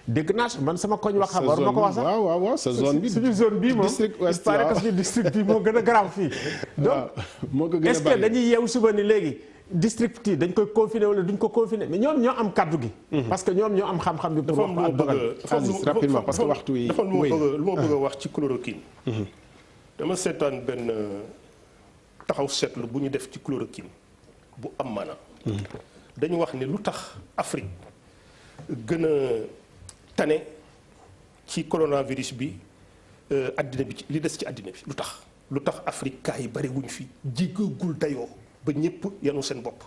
dégg naa man sama koñ wax xam war ma ko wax sax waaw sa zone bi suñu zone bii moom il paraît que suñu district bi moo gën a garaaw fii. donc moo ko gën a est-ce que dañuy yeewu suba ni léegi district yi dañ koy confiner wala duñ ko confiner mais ñoom ñoo am kaddu gi. parce que ñoom ñoo am xam-xam bi pour wax ko ak dogal rapidement parce que waxtu yi dafa lu ma bëgg a wax ci chloroquine. dama seetaan benn taxaw seetlu bu ñu def ci chloroquine bu am maanaam. dañu wax ni lu tax Afrique gën a tane ci coronavirus bi àddina bi li des ci àddina bi lu tax lu tax Afrique cas yi bari wuñ fi jégagul dayoo ba ñëpp yanu seen bopp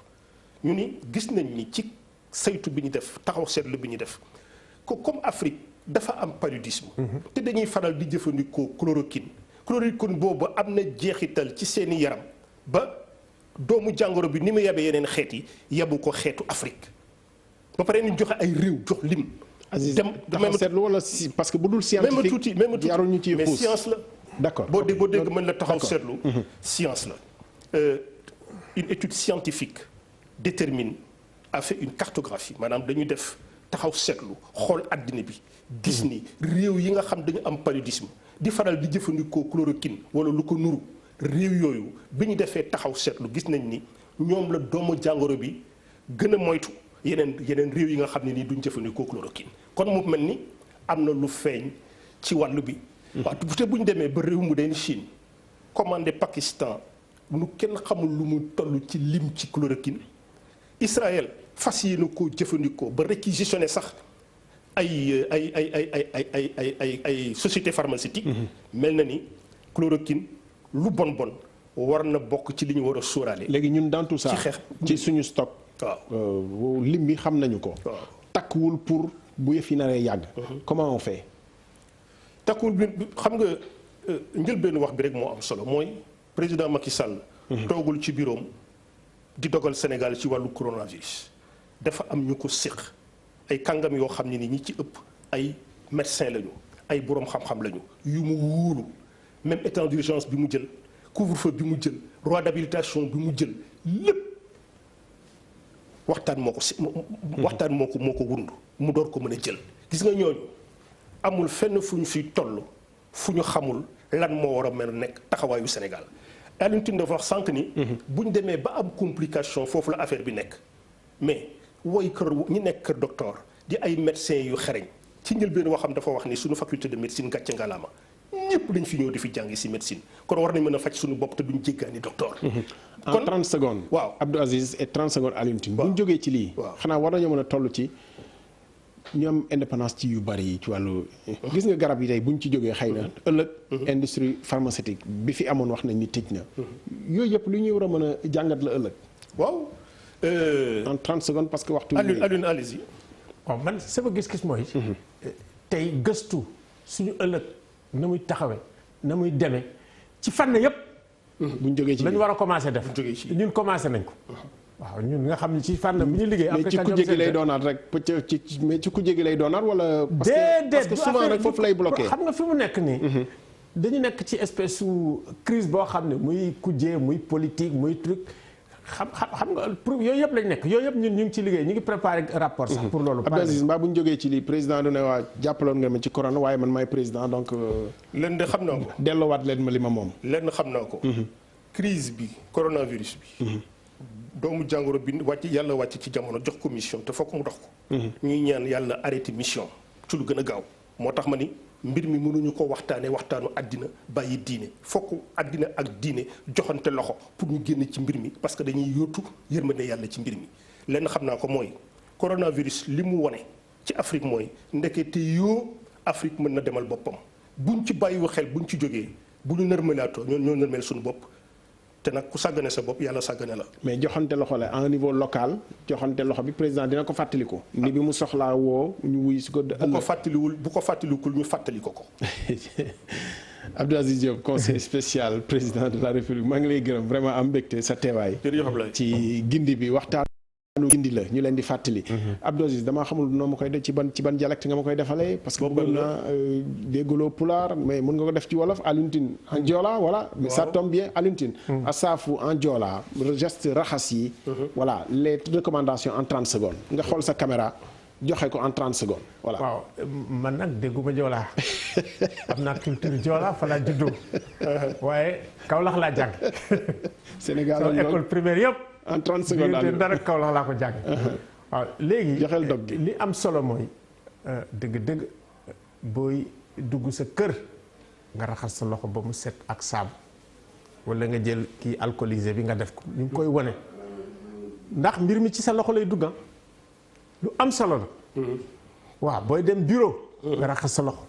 ñu ni gis nañ ni ci saytu bi ñu def taxaw seetlu bi ñu def ko comme Afrique dafa am paludisme. te dañuy faral di jëfandikoo chloroquine boobu am na jeexital ci seeni yaram ba doomu jàngoro bi ni mu yabee yeneen xeet yi yabu ko xeetu Afrique ba pare ñu joxe ay réew jox lim. Aziz taxaw seetlu wala si parce que bu dul scientifique même tuuti jarul ñu ciy mais xuus science la. d'accord boo dégg mën la taxaw seetlu. science la. Une étude scientifique détermine a fait une cartographie maanaam dañu def taxaw seetlu xool àddina bi. gis ni réew yi nga xam dañu am paludisme di faral di jëfandikoo chloroquine wala lu ko nuru réew yooyu bi ñu defee taxaw seetlu gis nañ ni ñoom la doomu jàngoro bi gën a moytu yeneen réew yi nga xam ne nii duñ jëfandikoo chloroquine kon mu mel ni am na lu feeñ ci wàllu bi. waaw te bu ñu demee ba réew mu den Chine commandé Pakistan lu kenn xamul lu mu toll ci lim ci chloroquine Israël fas yéene koo jëfandikoo ba réquisitionné sax ay société pharmaceutique mel na ni chloroquine lu bon war na bokk ci li ñu war a sóoraale. léegi ñun dans tout ça ci suñu stock. waaw lim bi xam nañu ko. waaw takkuwul pour bu yëf yi naree yàgg. comment on fait. takkuwul bi xam nga njëlbéenu wax bi rek moo am solo mooy président Macky Sall. toogul ci bureau di dogal Sénégal ci wàllu coronavirus. dafa am ñu ko séq ay kàngam yoo xam ne ni ñi ci ëpp ay médecin lañu ay boroom xam-xam lañu yu mu wóolu même état d'urgence bi mu jël couvre-feu bi mu jël droit d'habilitation bi mu jël lépp waxtaan moo ko wund mu door ko mën a jël. gis nga ñooñu amul fenn fu ñu fiy toll fu ñu xamul lan moo war a mel nekk taxawaayu Sénégal Alioune Tine dafa wax sànq ni. bu ñu demee ba am complication foofu la affaire bi nekk mais. woy kër ñi nekk kër docteur di ay médecins yu xereñ ci njëlbeen waxam dafa wax ni suñu faculté de médecine gàcce ngalaama ñëpp dañ fi ñëw di fi jàngi si médecine kon war nañ mën a faj suñu bopp te duñ jéggaani docteur. en 30 secondes. waaw Abdou Aziz et 30 secondes Alioune Tine. bu ñu jógee ci lii. xanaa war nañoo mën a toll ci ñu am indépendance ci yu bari yi ci wàllu. gis nga garab yi tey bu ñu ci jógee xëy na. ëllëg industrie pharmaceutique bi fi amoon wax nañ ni tëj na. yooyu yëpp lu ñuy war a mën a jàngat la ëllëg. waaw. en 30 secondes parce que waxtu. Alioune allez-y. waaw man sama gis-gis mooy. tey gëstu suñu ëllëg na muy taxawee na muy demee ci fànn yëpp. bu ñu jógee ci lañu war a commencé def. ñun commencé nañ ko. waaw ñun nga xam ne ci fànn bi ñu liggéey. mais ci kujje gi lay doonaat rek mais ci kujje gi lay doonaat wala. parce que souvent rek foofu lay bloqué. xam nga fi mu nekk nii. dañu nekk ci espèce su crise boo xam ne muy kujje muy politique muy truc. xam nga pour yooyu yëpp lañ nekk yooyu yëpp ñun ñu ngi ci liggéey ñu ngi préparé rapport sax pour loolu. Abdou Aziz mbaa bu ñu jógee ci lii président du ne waa jàppaloon nga ma ci corona waaye man maay président donc. lenn de xam naa ko. delloowaat leen ma li ma moom. lenn xam naa ko. crise bi coronavirus bi. doomu jàngoro bi yàlla wàcc ci jamono jox ko mission te fokk mu dox ko. ñuy ñaan yàlla arrêté mission ci lu gën a gaaw moo tax ma ni. mbir mi mënuñu ko waxtaanee waxtaanu àddina bàyyi diine fokk àddina ak diine joxante loxo pour ñu génn ci mbir mi parce que dañuy yóotu yërmande yàlla ci mbir mi lenn xam naa ko mooy coronavirus li mu wone ci Afrique mooy ndekete yoo Afrique mën na demal boppam buñ ci bàyyiwu xel buñ ci jógee bu ñu nërmelaatoo ñoo nërmel suñu bopp te nag ku sàggane sa bopp yàlla sàggane la. mais joxante loxo la à un niveau local joxante loxo bi président dina ko fàttaliku. ni bi mu soxlaa woo ñu wuy si ko. bu ko fàttalikul ñu fàttali ko. Abdou Aziz Diop conseiller spécial président de la République maa ngi lay gërëm vraiment am mbégte sa teewaay. ci gindi bi waxtaanu gindi la ñu leen di fàttali. Abdou Aziz damaa xamul noo ma koy def ci ban dialecte nga ma koy defalee. parce que bëggoon naa dégguloo pulaar mais mën nga ko def ci wolof Alioune Tine en joola voilà. mais ça tombe bien Alioune Tine. asaafu en joola geste raxas yi. voilà les recommandations en 30 secondes nga xool sa caméra joxe ko en 30 secondes voilà. waaw man nag dégguma joolaa am naa culture joolaa fa laa juddoo waaye Kaolack laa jàng. Sénégal sama école primaire yëpp. en 30 secondes daal dara Kaolack laa ko jàng. waaw léegi joxeel dog gi li am solo mooy dëgg-dëgg booy dugg sa kër nga raxas sa loxo ba mu set ak saabu wala nga jël kii alcoolisé bi nga def ko ñu ngi koy wane ndax mbir mi ci sa loxo lay dugga lu am solo la. waaw booy dem bureau. nga raxas sa loxo.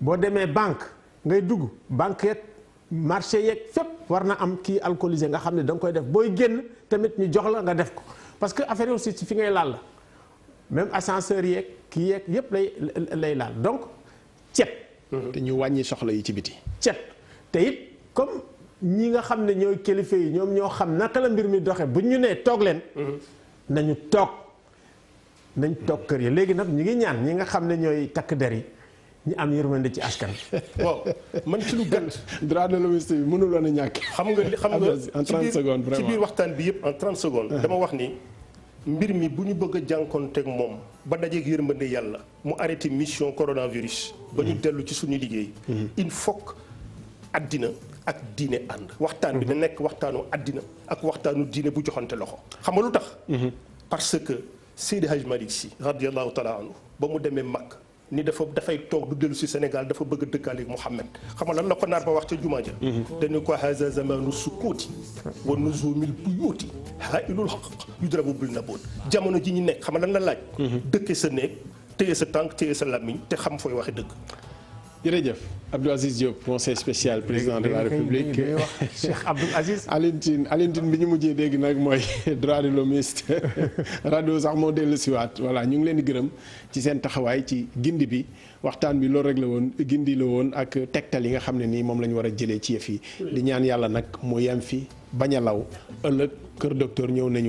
boo demee banque ngay dugg banquette marché yeeg fépp war na am kii alcoolisé nga xam ne da nga koy def booy génn tamit ñu jox la nga def ko parce que affaire aussi ci fi ngay laal la même ascenseur yeeg kii yeeg yëpp lay laal donc cet. te ñu wàññi soxla yi ci biti. cet te it comme ñi nga xam ne ñooy kilifa yi ñoom ñoo xam naka la mbir mi doxee bu ñu nee toog leen. nañ toog kër yi léegi nag ñu ngi ñaan ñi nga xam ne ñooy takk der yi ñu am yërmande ci askan waaw man ci lu gàtt. droit de l'homme bi mënul woon a ñàkk. xam nga en 30 secondes vraiment ci biir waxtaan bi yëpp en 30 secondes. dama wax ni mbir mi bu ñu bëgg a jànkoonteeg moom ba dajeeg yërmande yàlla mu arrêté mission coronavirus. ba ñu dellu ci suñu liggéey. il faut que addina ak diine ànd. waxtaan bi na nekk waxtaanu addina ak waxtaanu diine bu joxante loxo. xam nga lu tax. parce que Seydi Hadj Malick Sy radiyallahu taala anhu ba mu demee Makka ni dafay toog du dellu si Sénégal dafa bëgg a dëkkaaleeg Mouhamed xam nga lan la ko naar ba wax ca jumaa ja dañu ko haza zamanu sukuuti wa nuzumil buyuuti hailul haq yudrabu bil naboot jamono ji ñu nekk xam nga lan la laaj dëkke sa néeg téye sa tànk téye sa làmmiñ te xam fooy waxe dëgg. jërëjëf Abdou Aziz Diop conseil spécial président de la République Cheikh Abdou Aziz. Alioune Tine bi ñu mujjee dégg nag mooy droit de l'hommiste rajo sax moo dellu siwaat voilà ñu ngi leen di gërëm ci seen taxawaay ci gindi bi waxtaan bi loolu rek la woon gindi la woon ak tegtal yi nga xam ne nii moom la ñu war a jëlee ci yëf yi di ñaan yàlla nag mu yem fi bañ a law ëllëg kër docteur ñëw nañu